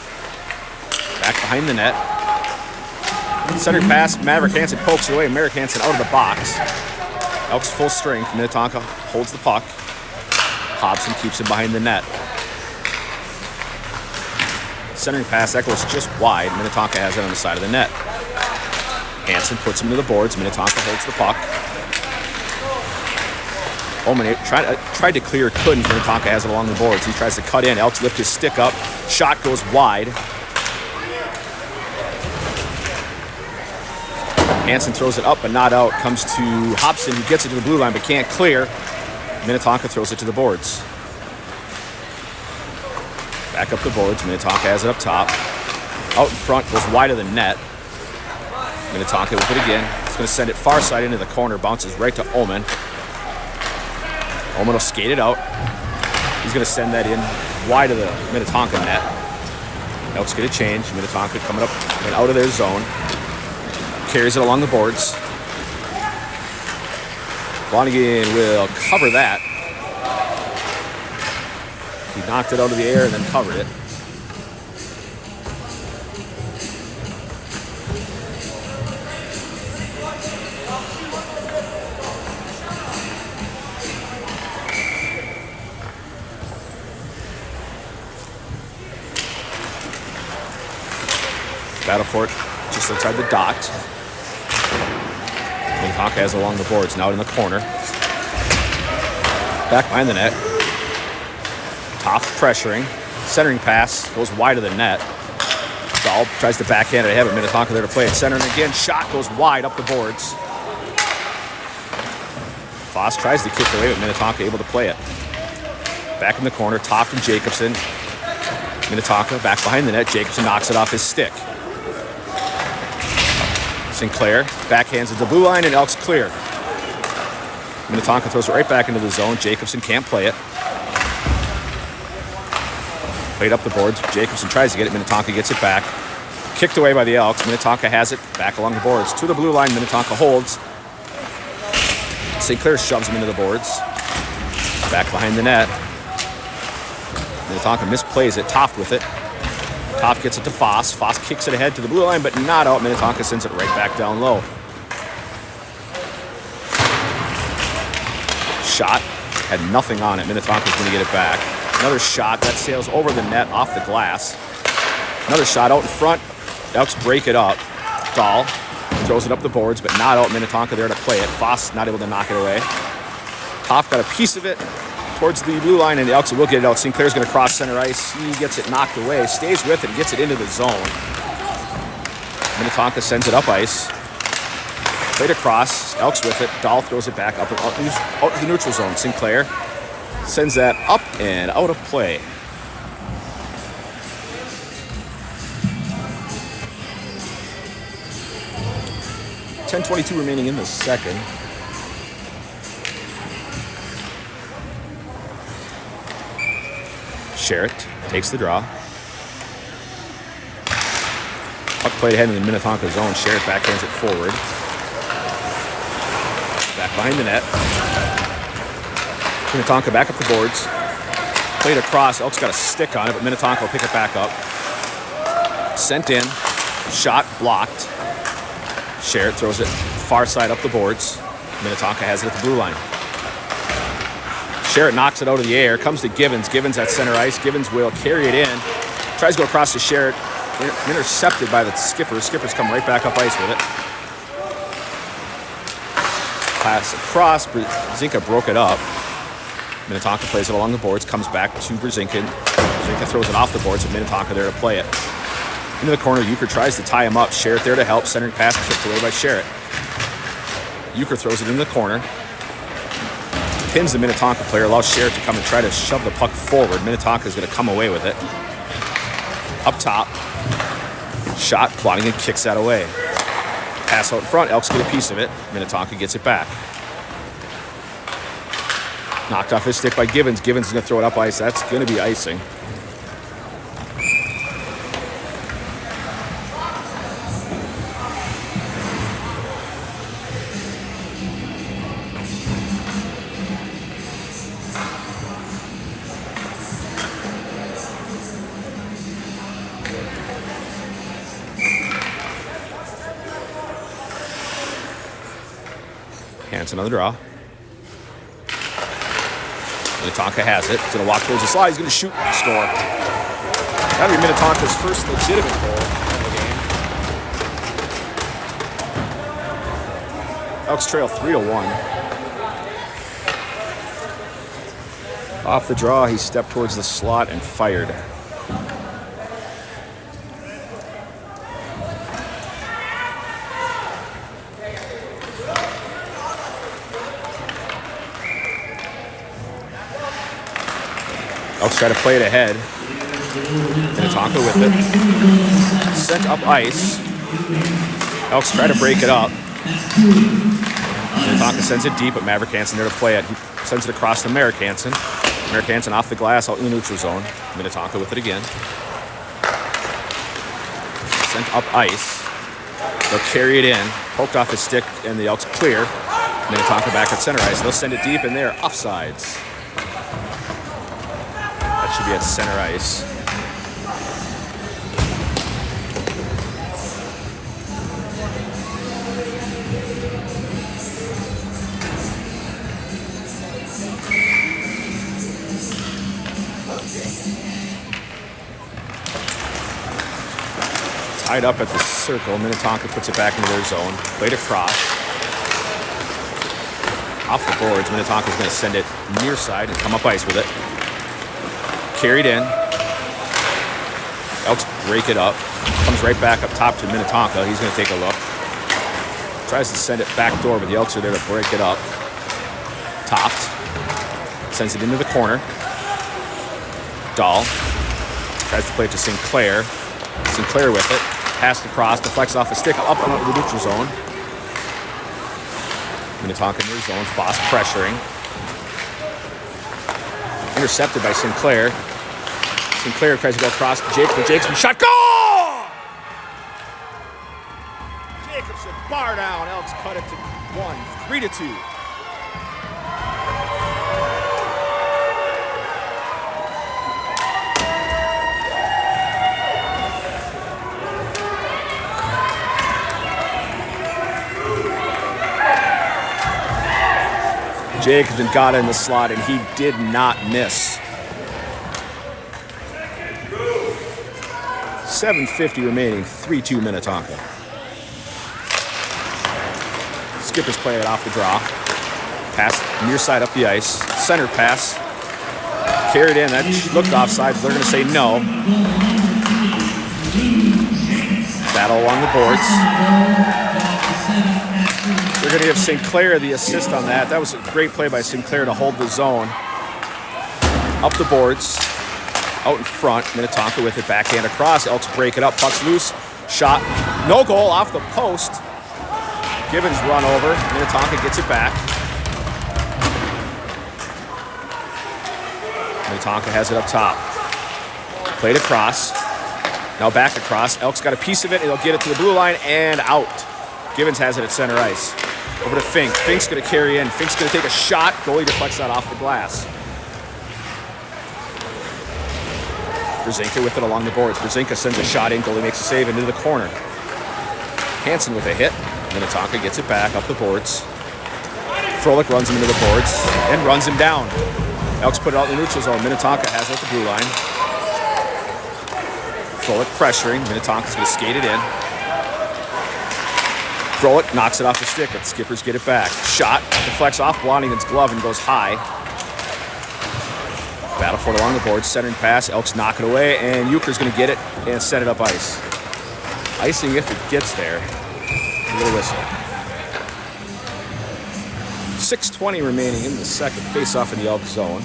Back behind the net. Center pass. Maverick Hansen pokes it away. Maverick Hansen out of the box. Elks full strength. Minnetonka holds the puck. Hobson keeps it behind the net. Centering pass, that goes just wide. Minnetonka has it on the side of the net. Hansen puts him to the boards. Minnetonka holds the puck. Omen tried to clear, couldn't. Minnetonka has it along the boards. He tries to cut in. Elks lift his stick up. Shot goes wide. Hansen throws it up but not out. Comes to Hobson, who gets it to the blue line but can't clear. Minnetonka throws it to the boards. Back up the boards. Minnetonka has it up top. Out in front, goes wide of the net. Minnetonka with it again. He's going to send it far side into the corner. Bounces right to Omen. Omen will skate it out. He's going to send that in wide of the Minnetonka net. Elks get a change. Minnetonka coming up and out of their zone. Carries it along the boards. Flanagan will cover that. He knocked it out of the air and then covered it. Battle for it just outside the dot. Minnetonka has along the boards, now in the corner. Back behind the net. Toff pressuring. Centering pass goes wide of the net. Dahl tries to backhand it ahead, but Minnetonka there to play it. Centering again. Shot goes wide up the boards. Foss tries to kick away, but Minnetonka able to play it. Back in the corner. Toft and Jacobson. Minnetonka back behind the net. Jacobson knocks it off his stick. Sinclair backhands at the blue line, and Elk's clear. Minnetonka throws it right back into the zone. Jacobson can't play it. Played up the boards. Jacobson tries to get it. Minnetonka gets it back. Kicked away by the Elks. Minnetonka has it back along the boards. To the blue line, Minnetonka holds. Sinclair shoves him into the boards. Back behind the net. Minnetonka misplays it. Toft with it. Toft gets it to Foss. Foss kicks it ahead to the blue line, but not out. Minnetonka sends it right back down low. Shot. Had nothing on it. Minnetonka's going to get it back. Another shot. That sails over the net, off the glass. Another shot out in front. Elks break it up. Dahl throws it up the boards, but not out. Minnetonka there to play it. Foss not able to knock it away. Toft got a piece of it towards the blue line, and the Elks will get it out. Sinclair's going to cross center ice. He gets it knocked away, stays with it, gets it into the zone. Minnetonka sends it up ice. Played across. Elks with it. Dahl throws it back up out to the neutral zone. Sinclair sends that up and out of play. .10:22 remaining in the second. Sherritt takes the draw. Puck played ahead in the Minnetonka zone. Sherritt backhands it forward. Back behind the net. Minnetonka back up the boards. Played across. Elk's got a stick on it, but Minnetonka will pick it back up. Sent in. Shot blocked. Sherritt throws it far side up the boards. Minnetonka has it at the blue line. Sherritt knocks it out of the air. Comes to Givens. Givens at center ice. Givens will carry it in. Tries to go across to Sherritt. Intercepted by the skipper. Skippers come right back up ice with it. Pass across. Brzezinka broke it up. Minnetonka plays it along the boards. Comes back to Brzezinka. Brzezinka throws it off the boards, and Minnetonka there to play it. Into the corner, Euchre tries to tie him up. Sherritt there to help. Centering pass kicked away by Sherritt. Euchre throws it in the corner. Pins the Minnetonka player, allows Sherritt to come and try to shove the puck forward. Minnetonka is going to come away with it. Up top. Shot, Flanagan kicks that away. Pass out in front, Elks get a piece of it. Minnetonka gets it back. Knocked off his stick by Givens. Givens is going to throw it up ice. That's going to be icing. Hanson on the draw. Minnetonka has it. He's going to walk towards the slide. He's going to shoot and score. That'll be Minnetonka's first legitimate goal of the game. Elks trail 3-1. Off the draw, he stepped towards the slot and fired. Elks try to play it ahead. Minnetonka with it. Sent up ice. Elks try to break it up. Minnetonka sends it deep, but Maverick Hansen there to play it. He sends it across to Merrick Hansen. Merrick Hansen off the glass out in the neutral zone. Minnetonka with it again. Sent up ice. They'll carry it in. Poked off his stick, and the Elks clear. Minnetonka back at center ice. They'll send it deep, and they're offsides. That should be at center ice. Tied up at the circle. Minnetonka puts it back into their zone. Played across. Off the boards. Minnetonka's going to send it near side and come up ice with it. Carried in. Elks break it up. Comes right back up top to Minnetonka. He's going to take a look. Tries to send it back door, but the Elks are there to break it up. Toft. Sends it into the corner. Dahl. Tries to play it to Sinclair. Sinclair with it. Passed across, deflects off a stick, up and out of the neutral zone. Minnetonka in their zone, Foss pressuring. Intercepted by Sinclair. Sinclair tries to go across to Jacobson. Jacobson shot, goal! Jacobson, bar down. Elks cut it to 1, 3-2. Jacobson got in the slot, and he did not miss. 7:50 remaining, 3-2 Minnetonka. Skippers play it off the draw. Pass near side up the ice. Center pass. Carried in. That looked offside. They're going to say no. Battle along the boards. They're going to give Sinclair the assist on that. That was a great play by Sinclair to hold the zone. Up the boards. Out in front. Minnetonka with it. Backhand across. Elks break it up. Puck's loose. Shot. No goal off the post. Gibbons run over. Minnetonka gets it back. Minnetonka has it up top. Played across. Now back across. Elks got a piece of it. They'll get it to the blue line and out. Gibbons has it at center ice. Over to Fink. Fink's going to carry in. Fink's going to take a shot. Goalie deflects that off the glass. Brzezinka with it along the boards. Brzezinka sends a shot in. Goalie makes a save into the corner. Hansen with a hit. Minnetonka gets it back up the boards. Froelich runs him into the boards and runs him down. Elks put it out in the neutral zone. Minnetonka has it at the blue line. Froelich pressuring. Minnetonka's going to skate it in. Froelich knocks it off the stick, but the Skippers get it back. Shot, deflects off Blondingen's glove and goes high. Battle for it along the board, centering pass. Elks knock it away, and Euchre's going to get it and set it up ice. Icing if it gets there. A little whistle. 6:20 remaining in the second. Face-off in the Elk zone.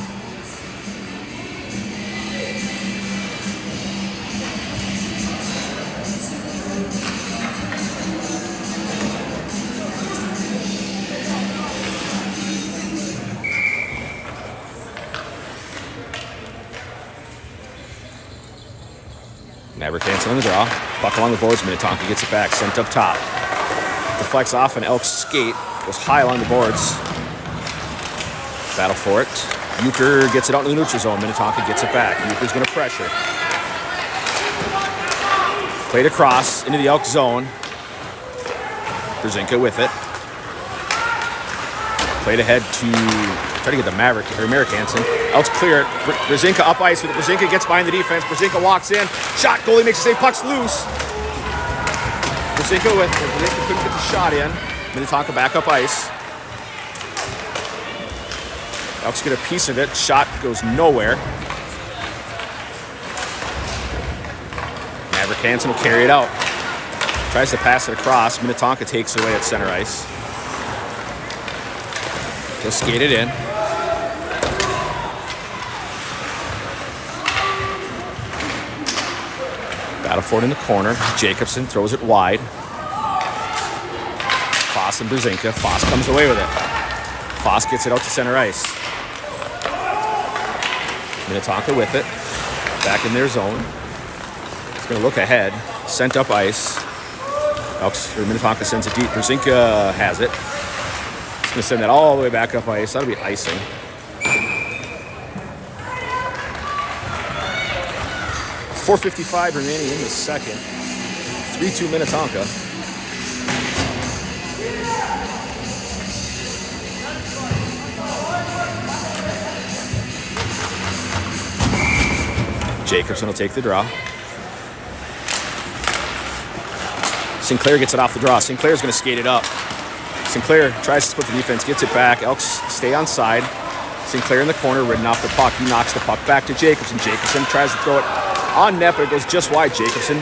Maverick Hansen on the draw. Puck along the boards. Minnetonka gets it back. Sent up top. Deflects off an Elks skate. Goes high along the boards. Battle for it. Euchre gets it out in the neutral zone. Minnetonka gets it back. Euchre's going to pressure. Played across into the Elk zone. Brzezinka with it. Played ahead to try to get the Merrick Hansen. Elks clear it. Brzezinka up ice with it. Brzezinka gets behind the defense. Brzezinka walks in. Shot. Goalie makes a save. Puck's loose. Brzezinka with it. Brzezinka couldn't get the shot in. Minnetonka back up ice. Elks get a piece of it. Shot goes nowhere. Maverick Hansen will carry it out. Tries to pass it across. Minnetonka takes it away at center ice. He'll skate it in. Battle for it in the corner. Jacobson throws it wide. Foss and Brzezinka. Foss comes away with it. Foss gets it out to center ice. Minnetonka with it. Back in their zone. He's going to look ahead. Sent up ice. Minnetonka sends it deep. Brzezinka has it. He's going to send that all the way back up ice. That'll be icing. 4:55 remaining in the second. 3-2 Minnetonka. Jacobson will take the draw. Sinclair gets it off the draw. Sinclair's going to skate it up. Sinclair tries to split the defense, gets it back. Elks stay on side. Sinclair in the corner, ridden off the puck. He knocks the puck back to Jacobson. Jacobson tries to throw it on net, but it goes just wide. Jacobson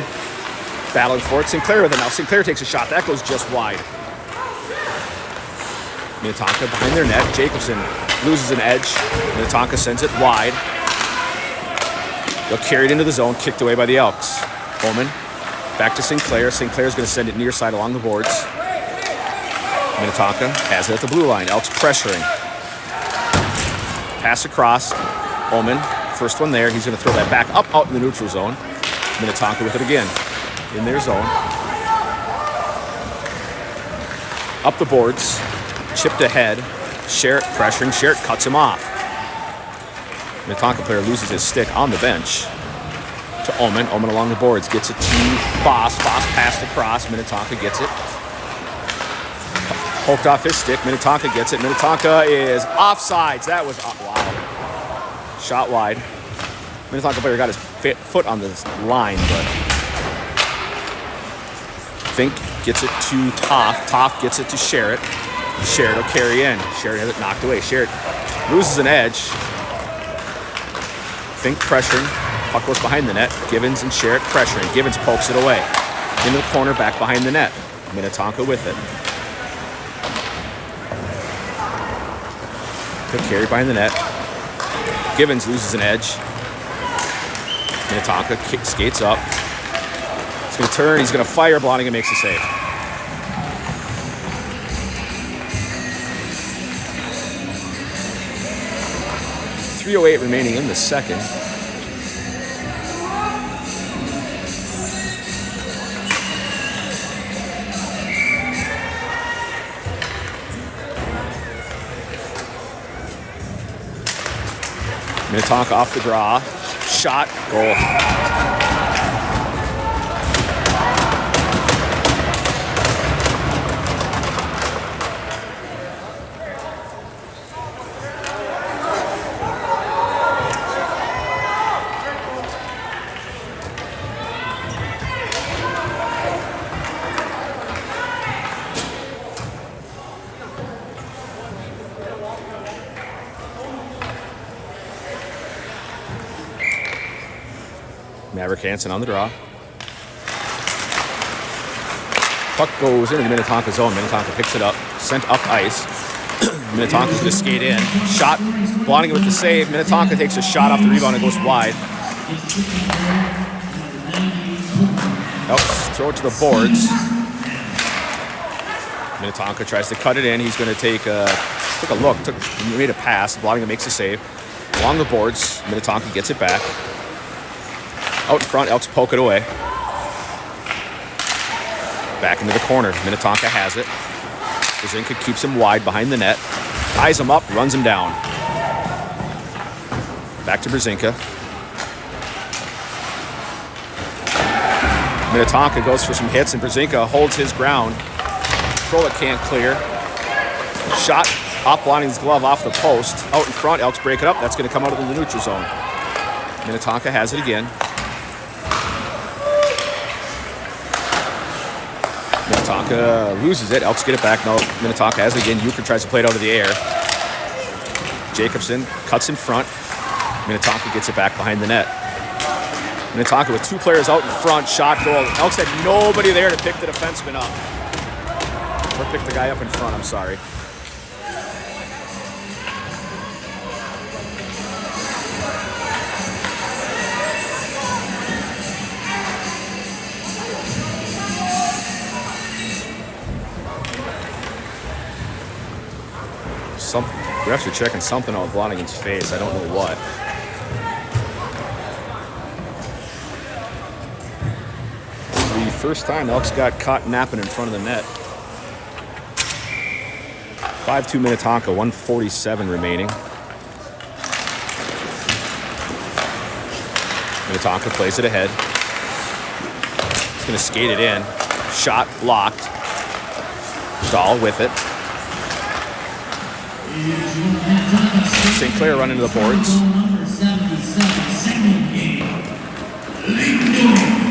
battling for it. Sinclair with it now. Sinclair takes a shot. That goes just wide. Minnetonka behind their net. Jacobson loses an edge. Minnetonka sends it wide. They'll carry it into the zone, kicked away by the Elks. Bowman back to Sinclair. Sinclair's going to send it near side along the boards. Minnetonka has it at the blue line. Elks pressuring. Pass across. Bowman, first one there. He's going to throw that back up out in the neutral zone. Minnetonka with it again in their zone. Up the boards. Chipped ahead. Sherritt pressuring. Sherritt cuts him off. Minnetonka player loses his stick on the bench to Omen. Omen along the boards. Gets it to Foss. Foss passed across. Minnetonka gets it. Poked off his stick. Minnetonka gets it. Minnetonka is offsides. That was, wow. Shot wide. Minnetonka player got his foot on the line, but Fink gets it to Toff. Toff gets it to Sherritt. Sherritt will carry in. Sherritt has it knocked away. Sherritt loses an edge. Fink pressuring. Puck goes behind the net. Givens and Sherritt pressuring. Givens pokes it away. Into the corner, back behind the net. Minnetonka with it. He'll carry behind the net. Givens loses an edge. Minnetonka skates up. He's going to turn. He's going to fire. Blonningham makes the save. .308 remaining in the second. Minnetonka off the draw. Shot. Goal. Maverick Hansen on the draw. Puck goes into the Minnetonka zone. Minnetonka picks it up. Sent up ice. Minnetonka's going to skate in. Shot. Blonningham with the save. Minnetonka takes a shot off the rebound and goes wide. Elks throw it to the boards. Minnetonka tries to cut it in. He's going to take a look. Made a pass. Blonningham makes a save. Along the boards. Minnetonka gets it back. Out front, Elks poke it away. Back into the corner. Minnetonka has it. Brzezinski keeps him wide behind the net. Ties him up, runs him down. Back to Brzezinski. Minnetonka goes for some hits, and Brzezinski holds his ground. Throw it can't clear. Shot off Blonning's glove off the post. Out in front, Elks break it up. That's going to come out of the neutral zone. Minnetonka has it again. Minnetonka loses it. Elks get it back. No, Minnetonka has it again. Euchre tries to play it out of the air. Jacobson cuts in front. Minnetonka gets it back behind the net. Minnetonka with two players out in front. Shot goal. Elks had nobody there to pick the defenseman up. Or pick the guy up in front, I'm sorry. Refs are checking something on Blonningham's face. I don't know what. This is the first time Elks got caught napping in front of the net. 5-2 Minnetonka, 1:47 remaining. Minnetonka plays it ahead. He's going to skate it in. Shot blocked. Dahl with it. St. Clair running to the boards.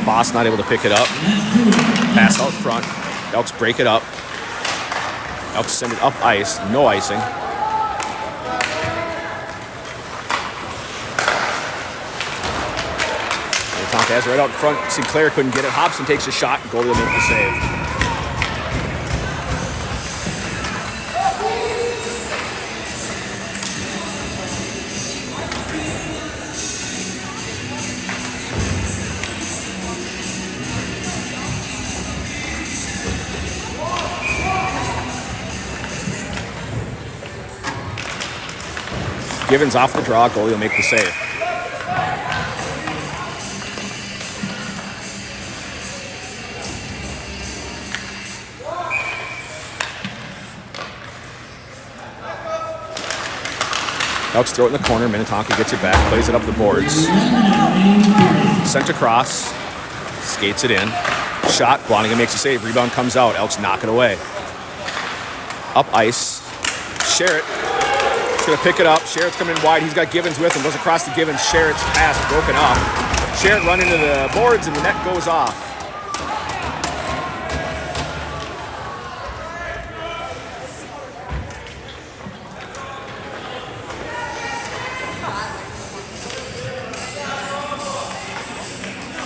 Foss not able to pick it up. Pass out front. Elks break it up. Elks send it up ice. No icing. Minnetonka has it right out front. St. Clair couldn't get it. Hobson takes a shot. Goalie will make the save. Givens off the draw, goalie will make the save. Elks throw it in the corner, Minnetonka gets it back, plays it up the boards. Sent across, skates it in. Shot, Blonigan makes a save, rebound comes out, Elks knock it away. Up ice, Sherritt. Going to pick it up. Sherritt's coming in wide. He's got Givens with him. Goes across to Givens. Sherritt's pass broken up. Sherritt run into the boards and the net goes off.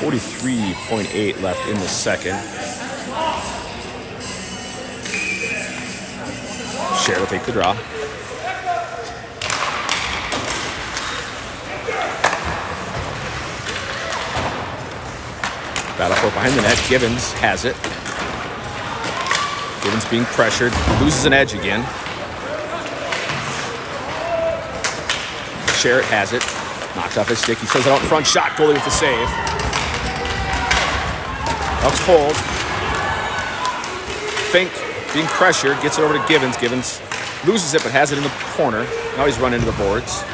.48 left in the second. Sherritt will take the draw. Battle for it behind the net. Givens has it. Givens being pressured. Loses an edge again. Sherritt has it. Knocked off his stick. He throws it out in front. Shot. Goalie with the save. Elks hold. Fink being pressured. Gets it over to Givens. Givens loses it but has it in the corner. Now he's run into the boards.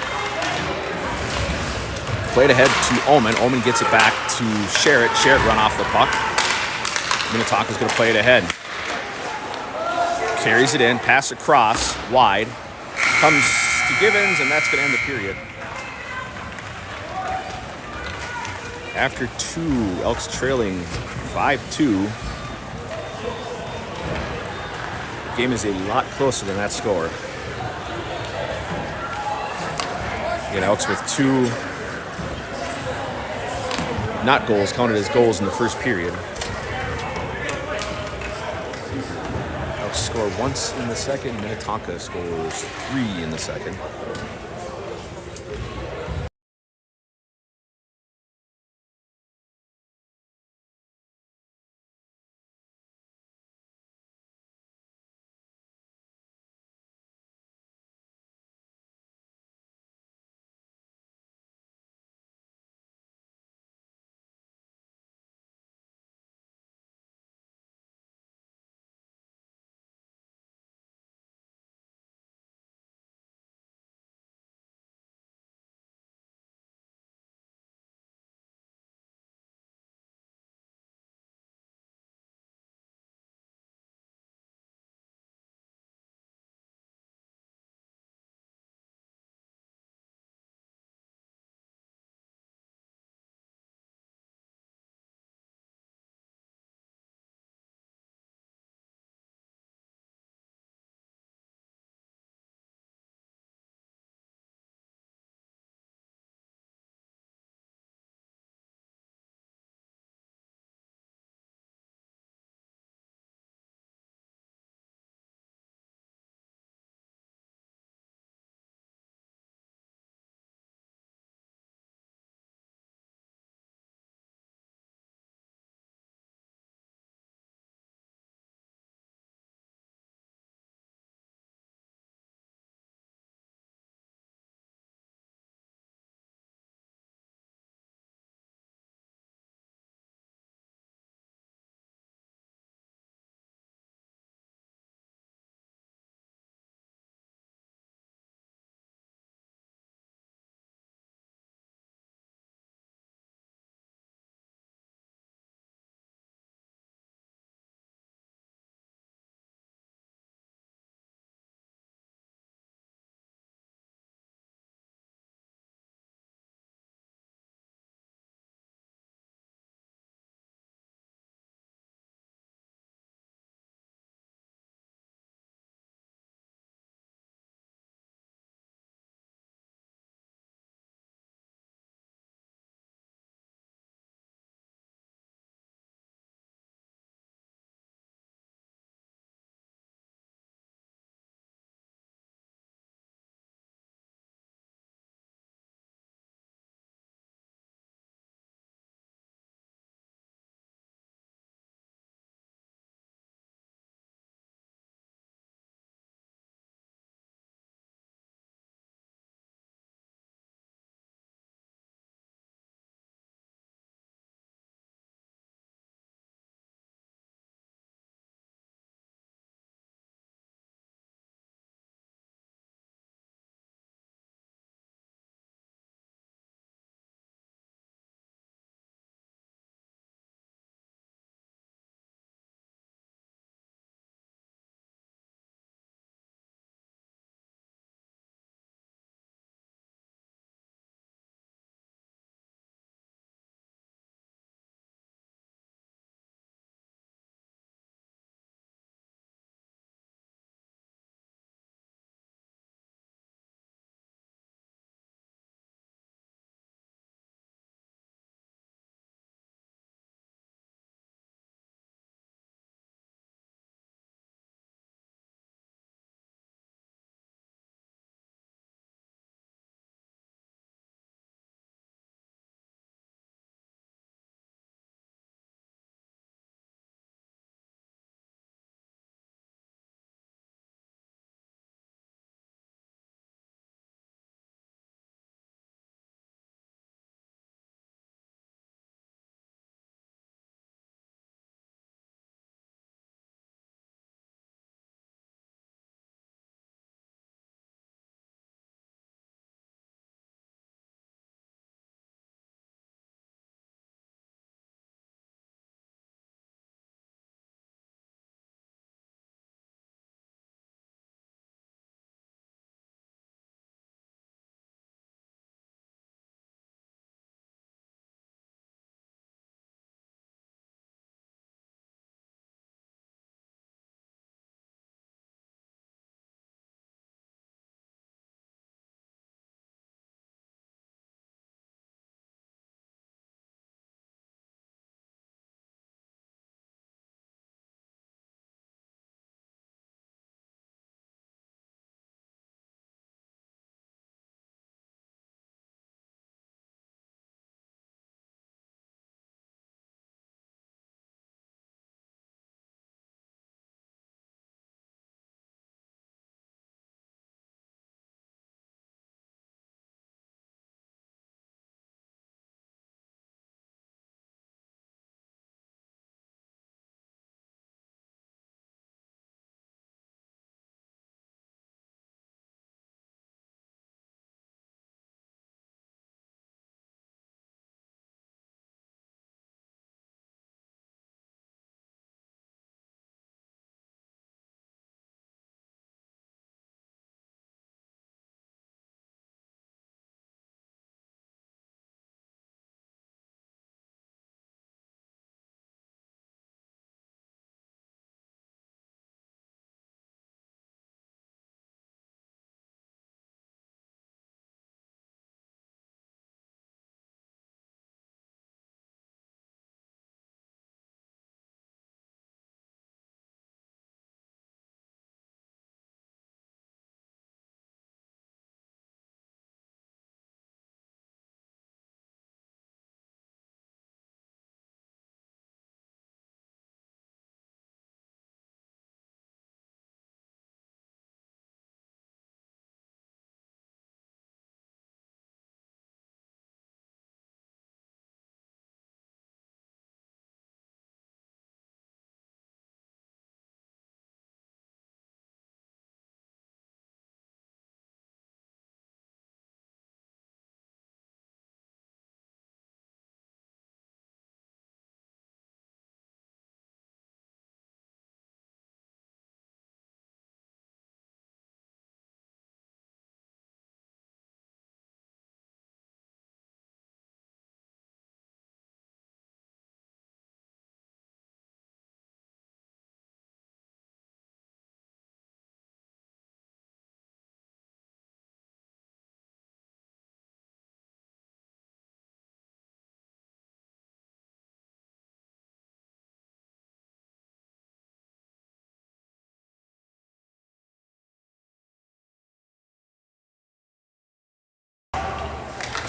Played ahead to Omen. Omen gets it back to Sherritt. Sherritt run off the puck. Minnetonka's going to play it ahead. Carries it in. Pass across. Wide. Comes to Givens, and that's going to end the period. After two, Elks trailing 5-2. The game is a lot closer than that score. Again, Elks with two not goals, counted as goals in the first period. Elks score once in the second. Minnetonka scores 3 in the second.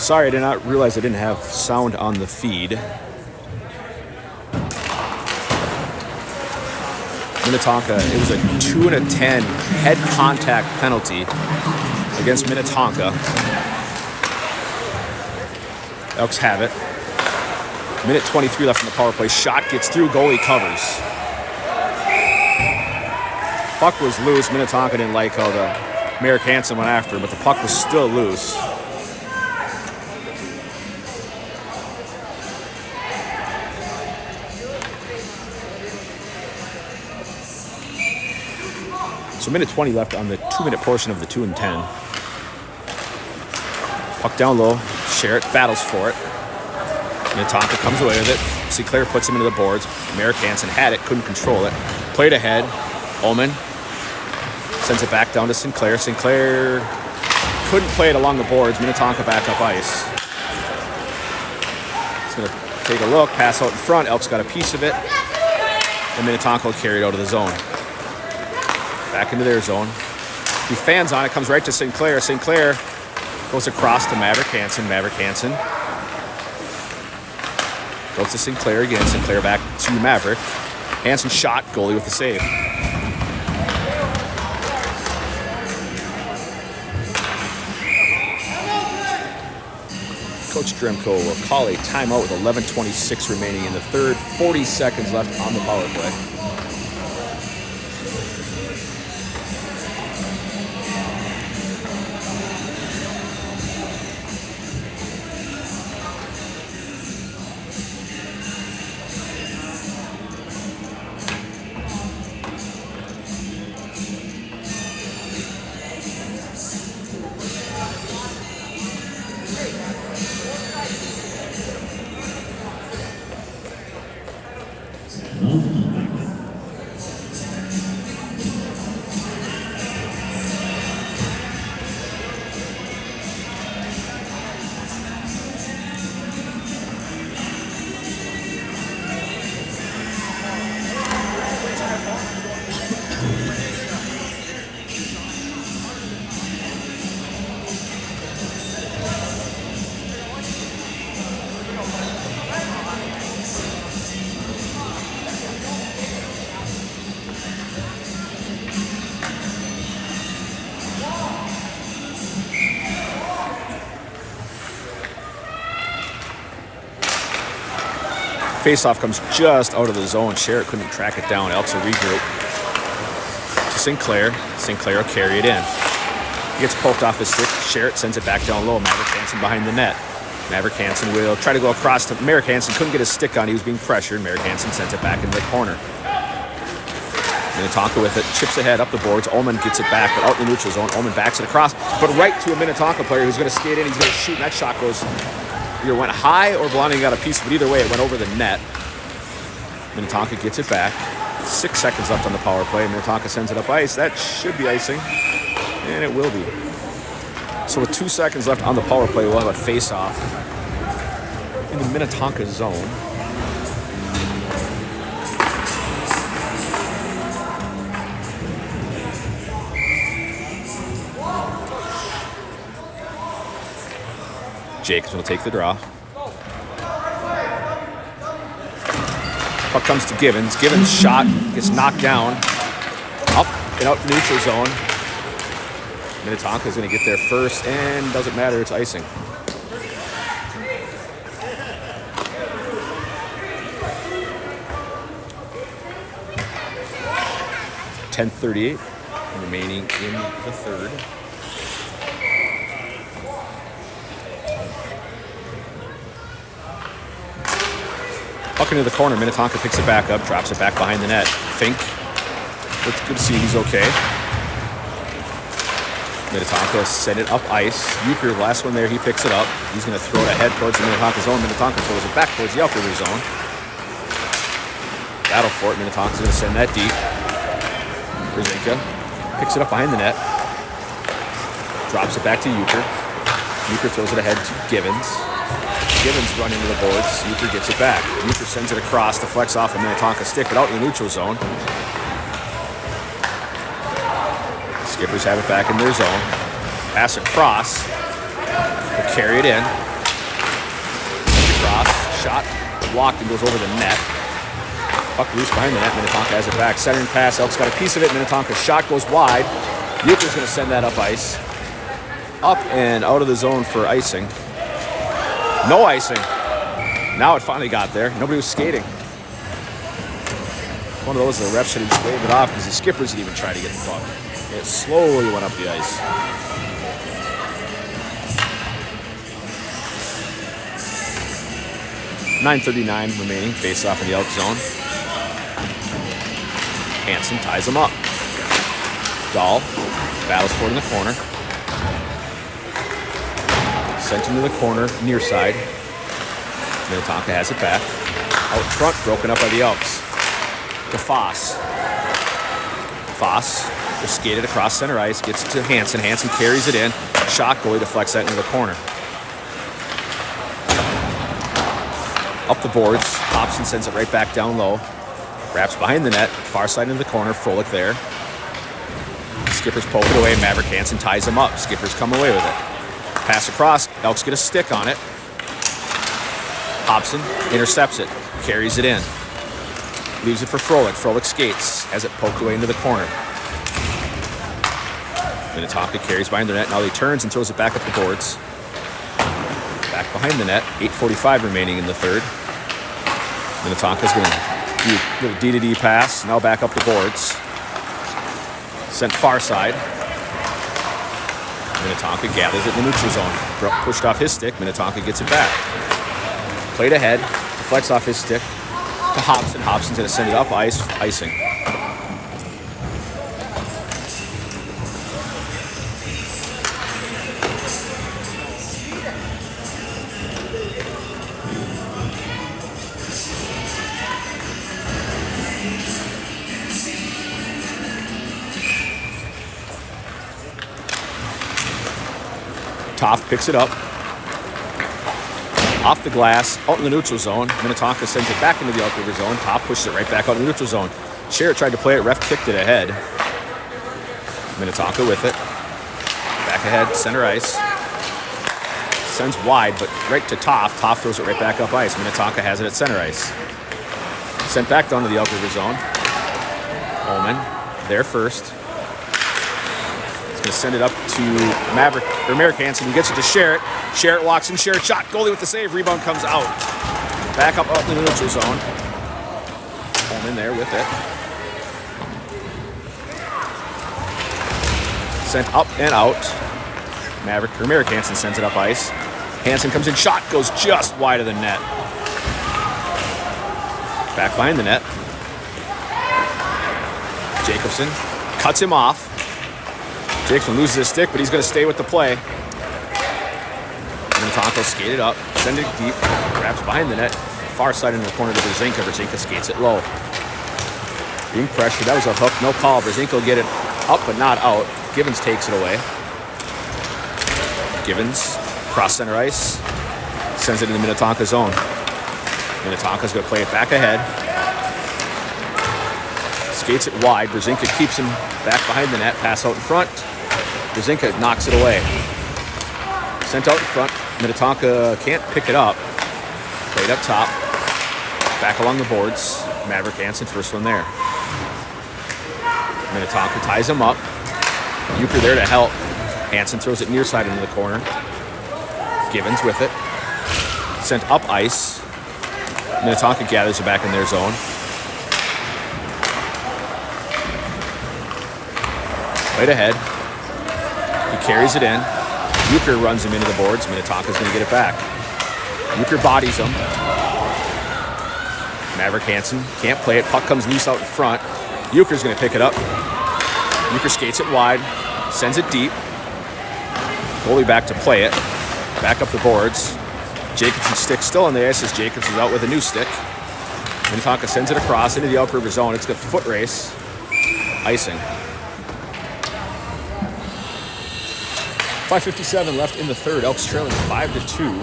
Sorry, I did not realize I didn't have sound on the feed. Minnetonka, it was a 2 and a 10 head contact penalty against Minnetonka. Elks have it. Minute 23 left in the power play. Shot gets through, goalie covers. Puck was loose. Minnetonka didn't like how the Merrick Hansen went after him, but the puck was still loose. So minute 20 left on the 2-minute portion of the 2 and 10. Puck down low. Sherritt battles for it. Minnetonka comes away with it. Sinclair puts him into the boards. Merrick Hansen had it, couldn't control it. Played ahead. Ullman sends it back down to Sinclair. Sinclair couldn't play it along the boards. Minnetonka back up ice. He's going to take a look, pass out in front. Elk's got a piece of it. And Minnetonka will carry it out of the zone. Back into their zone. He fans on it, comes right to Sinclair. Sinclair goes across to Maverick Hansen. Maverick Hansen goes to Sinclair again. Sinclair back to Maverick. Hansen shot, goalie with the save. Coach Dremko will call a timeout with 11:26 remaining in the third. 40 seconds left on the power play. Faceoff comes just out of the zone. Sherritt couldn't track it down. Elks will regroup to Sinclair. Sinclair will carry it in. He gets poked off his stick. Sherritt sends it back down low. Maverick Hansen behind the net. Maverick Hansen will try to go across to Merrick Hansen. Couldn't get his stick on. He was being pressured. Merrick Hansen sends it back into the corner. Minnetonka with it. Chips ahead up the boards. Ullman gets it back, but out in the neutral zone. Ullman backs it across, but right to a Minnetonka player who's going to skate in. He's going to shoot, and that shot goes either went high or Blonding got a piece of it. Either way, it went over the net. Minnetonka gets it back. 6 seconds left on the power play. Minnetonka sends it up ice. That should be icing, and it will be. So with 2 seconds left on the power play, we'll have a face-off in the Minnetonka zone. Jacobs will take the draw. Puck comes to Givens. Givens' shot gets knocked down. Up and out neutral zone. Minnetonka is going to get there first, and doesn't matter, it's icing. .10:38 remaining in the third. Puck into the corner. Minnetonka picks it back up, drops it back behind the net. Fink. Looks good to see he's okay. Minnetonka send it up ice. Euchre, the last one there, he picks it up. He's going to throw it ahead towards the Minnetonka zone. Minnetonka throws it back towards the Elk River zone. Battle for it. Minnetonka's going to send that deep. Brzezinski picks it up behind the net. Drops it back to Euchre. Euchre throws it ahead to Givens. Givens running to the boards. Euchre gets it back. Euchre sends it across, deflects off a Minnetonka stick, but out in the neutral zone. Skippers have it back in their zone. Pass across. They'll carry it in. across. Shot blocked and goes over the net. Puck loose behind the net. Minnetonka has it back. Centering pass. Elk's got a piece of it. Minnetonka's shot goes wide. Euchre's going to send that up ice. Up and out of the zone for icing. No icing. Now it finally got there. Nobody was skating. One of those the refs should have just waved it off because the skippers didn't even try to get the puck. It slowly went up the ice. .9:39 remaining. Face off in the Elk zone. Hansen ties him up. Dahl battles for it in the corner. Sent into the corner, near side. Minnetonka has it back. Out front, broken up by the Elks. To Foss. Foss is skated across center ice, gets it to Hansen. Hansen carries it in. Shot, goalie deflects that into the corner. Up the boards. Hobson sends it right back down low. Wraps behind the net, far side into the corner. Frolik there. Skippers poke it away. Maverick Hansen ties him up. Skippers come away with it. Pass across. Elks get a stick on it. Hobson intercepts it. Carries it in. Leaves it for Frolik. Frolik skates. Has it poked away into the corner. Minnetonka carries behind the net. Now he turns and throws it back up the boards. Back behind the net. 8:45 remaining in the third. Minnetonka's going to do a little D-to-D pass. Now back up the boards. Sent far side. Minnetonka gathers it in the neutral zone. Pushed off his stick. Minnetonka gets it back. Played ahead. Deflects off his stick to Hobson. Hobson's going to send it up ice. Icing. Toff picks it up. Off the glass, out in the neutral zone. Minnetonka sends it back into the Elk River zone. Toff pushes it right back out in the neutral zone. Sherritt tried to play it. Ref kicked it ahead. Minnetonka with it. Back ahead, center ice. Sends wide, but right to Toff. Toff throws it right back up ice. Minnetonka has it at center ice. Sent back down to the Elk River zone. Ullman there first. Going to send it up to Maverick Hansen, who gets it to Sherritt. Sherritt walks in, Sherritt shot, goalie with the save, rebound comes out. Back up in the neutral zone. Home in there with it. Sent up and out. Maverick Hansen sends it up ice. Hansen comes in, shot goes just wide of the net. Back behind the net. Jacobson cuts him off. Jacobson loses his stick, but he's going to stay with the play. Minnetonka skated up, send it deep, wraps behind the net, far side into the corner to Brzezinka. Brzezinka skates it low. Being pressured, that was a hook, no call. Brzezinka will get it up but not out. Givens takes it away. Givens, cross center ice, sends it in the Minnetonka zone. Minnetonka's going to play it back ahead. Skates it wide. Brzezinka keeps him back behind the net, pass out in front. Brzezinka knocks it away. Sent out in front. Minnetonka can't pick it up. Played up top. Back along the boards. Maverick Hansen, first one there. Minnetonka ties him up. Euchre there to help. Hansen throws it near side into the corner. Givens with it. Sent up ice. Minnetonka gathers it back in their zone. Played ahead. He carries it in. Euchre runs him into the boards. Minnetonka's going to get it back. Euchre bodies him. Maverick Hansen can't play it. Puck comes loose out in front. Euchre's going to pick it up. Euchre skates it wide. Sends it deep. Goalie back to play it. Back up the boards. Jacobson's stick still on the ice as Jacobson's out with a new stick. Minnetonka sends it across into the Elk River zone. It's a foot race. Icing. 5:57 left in the third. Elks trailing 5-2.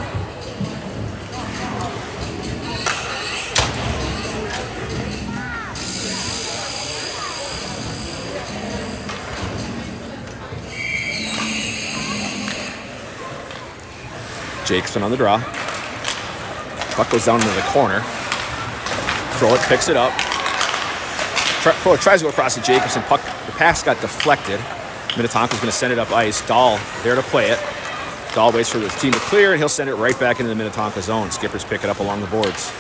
Jacobson on the draw. Puck goes down into the corner. Throw it, picks it up. Tries to go across to Jacobson. Puck, the pass got deflected. Minnetonka's going to send it up ice. Dahl there to play it. Dahl waits for the team to clear, and he'll send it right back into the Minnetonka zone. Skippers pick it up along the boards.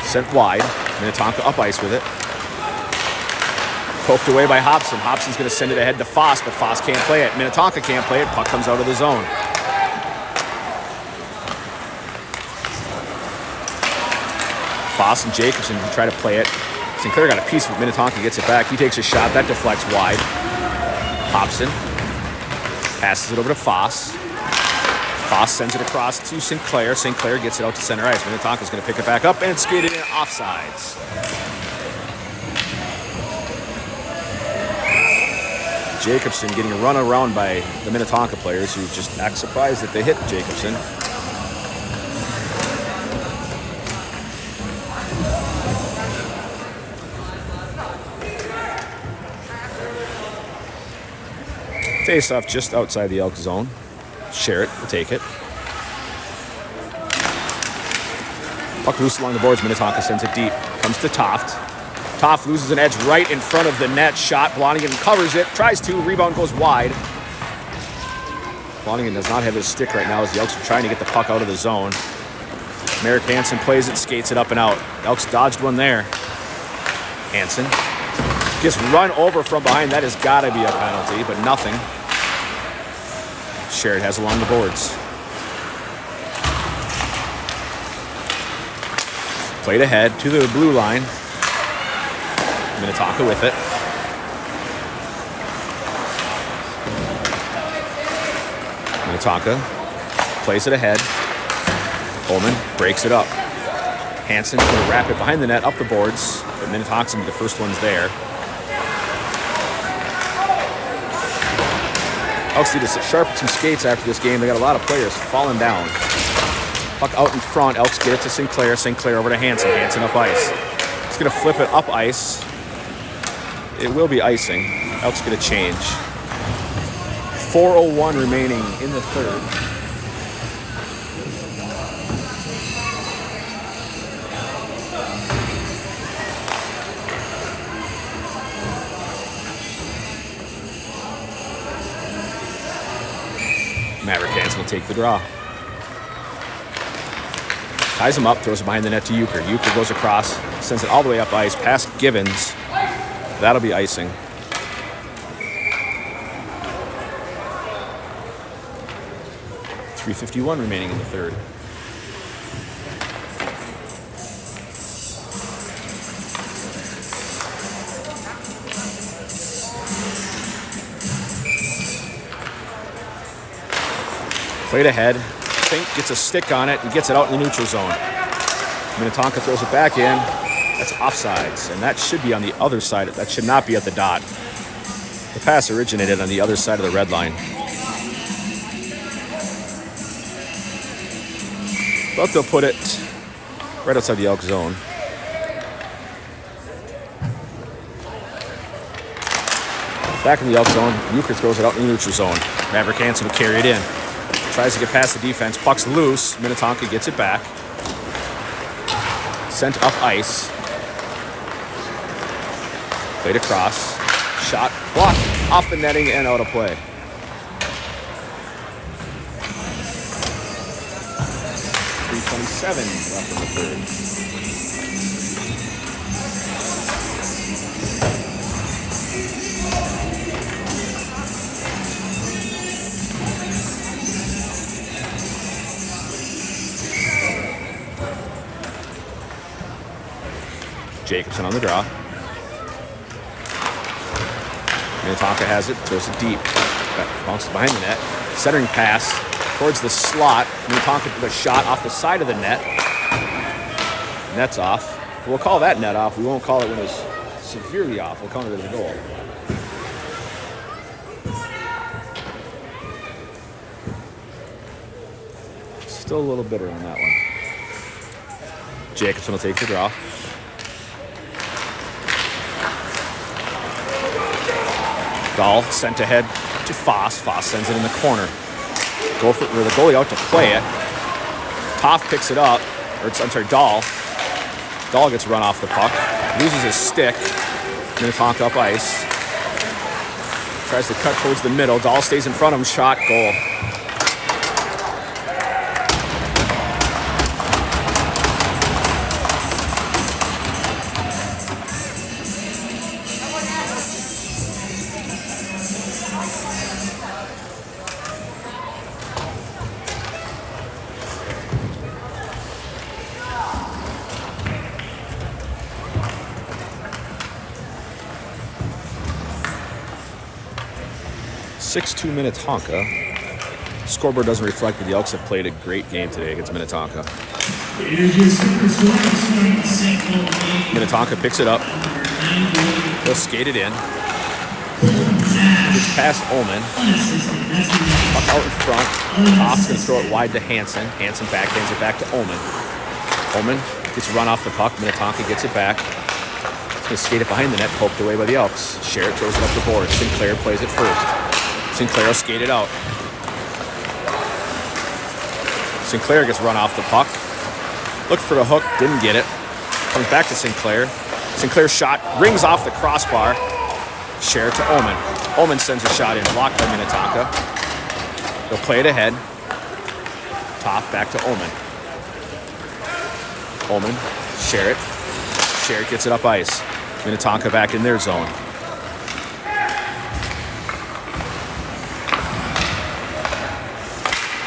Sent wide. Minnetonka up ice with it. Poked away by Hobson. Hobson's going to send it ahead to Foss, but Foss can't play it. Minnetonka can't play it. Puck comes out of the zone. Foss and Jacobson try to play it. Sinclair got a piece of it. Minnetonka gets it back. He takes a shot. That deflects wide. Hobson passes it over to Foss. Foss sends it across to Sinclair. Sinclair gets it out to center ice. Minnetonka's going to pick it back up and skate it in offsides. Jacobson getting run around by the Minnetonka players who just act surprised that they hit Jacobson. Face off just outside the Elk zone. Sherritt will take it. Puck loose along the boards. Minnetonka sends it deep. Comes to Toft. Toft loses an edge right in front of the net. Shot. Blonigan covers it. Tries to. Rebound goes wide. Blonigan does not have his stick right now as the Elks are trying to get the puck out of the zone. Merrick Hansen plays it, skates it up and out. Elks dodged one there. Hansen gets run over from behind. That has got to be a penalty, but nothing. Sherritt has along the boards. Played ahead to the blue line. Minnetonka with it. Minnetonka plays it ahead. Coleman breaks it up. Hansen going to wrap it behind the net, up the boards. But Minnetonka's going to be the first ones there. Elks need to sharpen some skates after this game. They got a lot of players falling down. Puck out in front. Elks get it to Sinclair. Sinclair over to Hansen. Hansen up ice. He's going to flip it up ice. It will be icing. Elks get a change. 4:01 remaining in the third. Maverick Hansen will take the draw. Ties him up, throws it behind the net to Euchre. Euchre goes across, sends it all the way up ice, past Givens. That'll be icing. .351 remaining in the third. Played ahead. Fink gets a stick on it. He gets it out in the neutral zone. Minnetonka throws it back in. That's offsides, and that should be on the other side. That should not be at the dot. The pass originated on the other side of the red line. But they'll put it right outside the Elk zone. Back in the Elk zone, Euchre throws it out in the neutral zone. Maverick Hansen will carry it in. Tries to get past the defense. Puck's loose. Minnetonka gets it back. Sent up ice. Played across. Shot blocked off the netting and out of play. .327 left in the third. Jacobson on the draw. Minnetonka has it, throws it deep. Bounces behind the net. Centering pass towards the slot. Minnetonka with a shot off the side of the net. Net's off. We'll call that net off. We won't call it when it's severely off. We'll count it as a goal. Still a little bitter on that one. Jacobson will take the draw. Dahl sent ahead to Foss. Foss sends it in the corner. The goalie out to play it. Toff picks it up, Dahl. Dahl gets run off the puck, loses his stick. Minnetonka up ice. Tries to cut towards the middle. Dahl stays in front of him. Shot, goal. (6-2) Minnetonka. Scoreboard doesn't reflect, but the Elks have played a great game today against Minnetonka. Minnetonka picks it up. He'll skate it in. Gets past Ullman. Puck out in front. Toff's going to throw it wide to Hansen. Hansen backhands it back to Ullman. Ullman gets run off the puck. Minnetonka gets it back. He's going to skate it behind the net, poked away by the Elks. Sherritt throws it up the board. Sinclair plays it first. Sinclair will skate it out. Sinclair gets run off the puck. Looked for the hook, didn't get it. Comes back to Sinclair. Sinclair's shot rings off the crossbar. Sherritt to Ullman. Ullman sends a shot in, blocked by Minnetonka. They'll play it ahead. Toff back to Ullman. Ullman, Sherritt. Sherritt gets it up ice. Minnetonka back in their zone.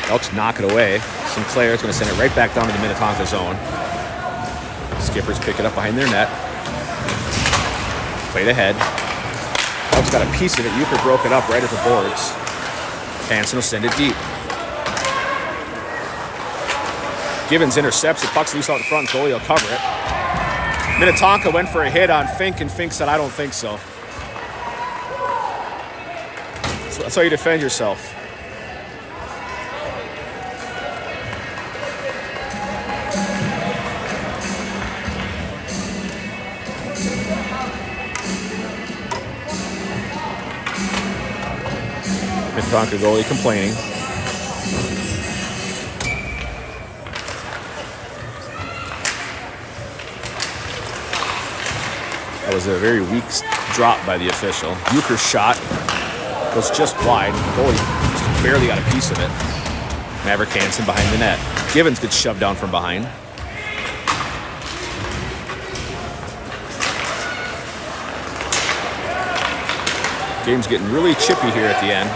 Elks knock it away. Sinclair's going to send it right back down to the Minnetonka zone. Skippers pick it up behind their net. Played ahead. Elks got a piece of it. Euchre broke it up right at the boards. Hansen will send it deep. Gibbons intercepts it. Puck's loose out in front. Goalie will cover it. Minnetonka went for a hit on Fink, and Fink said, "I don't think so." So that's how you defend yourself. Minnetonka goalie complaining. That was a very weak drop by the official. Euchre's shot goes just wide. The goalie just barely got a piece of it. Maverick Hansen behind the net. Gibbons gets shoved down from behind. Game's getting really chippy here at the end.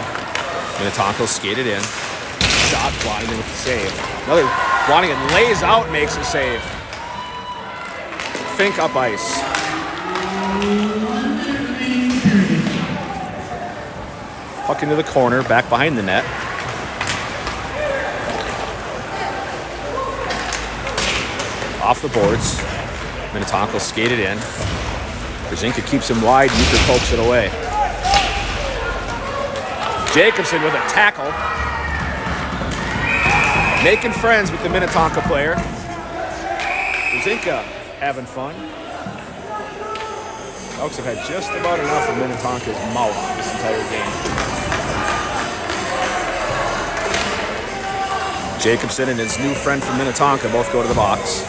Minnetonka skated in. Shot, Blondin with the save. Another Blondin lays out, makes a save. Fink up ice. Puck into the corner, back behind the net. Off the boards. Minnetonka skated in. Brzezinski keeps him wide. Euchre pokes it away. Jacobson with a tackle. Making friends with the Minnetonka player. Brzezinski having fun. Elks have had just about enough of Minnetonka's mouth this entire game. Jacobson and his new friend from Minnetonka both go to the box.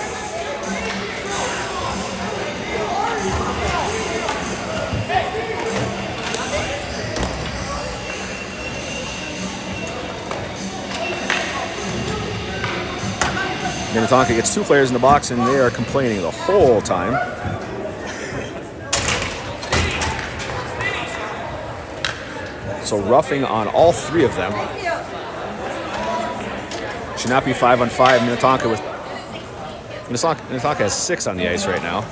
Minnetonka gets two players in the box, and they are complaining the whole time. So roughing on all three of them. Should not be 5-on-5. Minnetonka has 6 on the ice right now.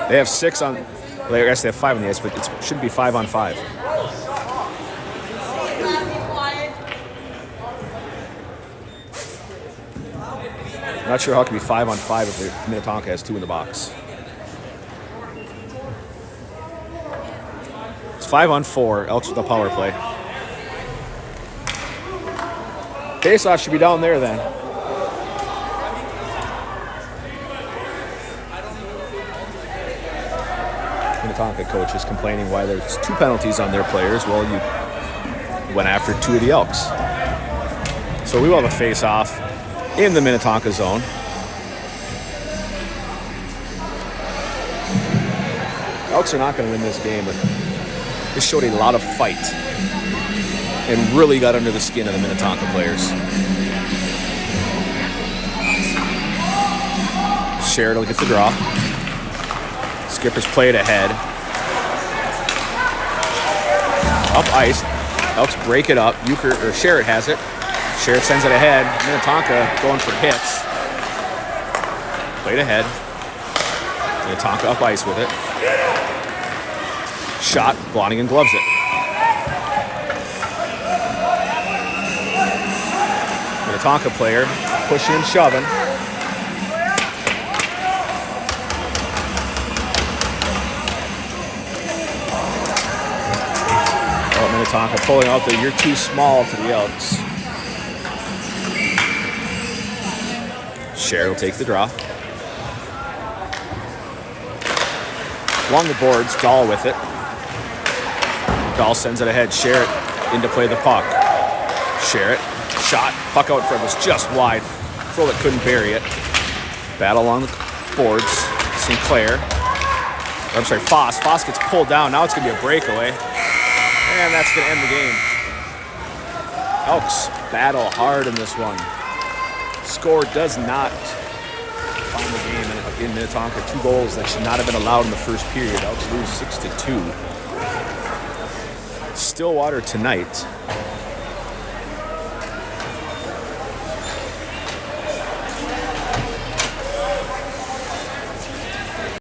They have 6 on. Well, I guess they have 5 on the ice, but it should be 5-on-5. Not sure how it can be 5-on-5 if Minnetonka has 2 in the box. It's 5-on-4. Elks with the power play. Faceoff should be down there then. Minnetonka coach is complaining why there's 2 penalties on their players. Well, went after two of the Elks. So we will have a face-off in the Minnetonka zone. Elks are not going to win this game, but they showed a lot of fight and really got under the skin of the Minnetonka players. Sherrod will get the draw. Skippers play it ahead. Up ice. Elks break it up. Sherrod has it. Sherrod sends it ahead. Minnetonka going for hits. Played ahead. Minnetonka up ice with it. Shot. Blonigan gloves it. Minnetonka player pushing and shoving. Minnetonka pulling out the "you're too small" to the Elks. Sherrod will take the draw. Along the boards, Dahl with it. Dahl sends it ahead. Sherrod in to play the puck. Sherrod, shot. Puck out front was just wide. Frolik couldn't bury it. Battle along the boards. Sinclair. I'm sorry, Foss. Foss gets pulled down. Now it's going to be a breakaway. And that's going to end the game. Elks battle hard in this one. Score does not find the game in Minnetonka. 2 goals that should not have been allowed in the first period. Elks lose 6-2. Stillwater tonight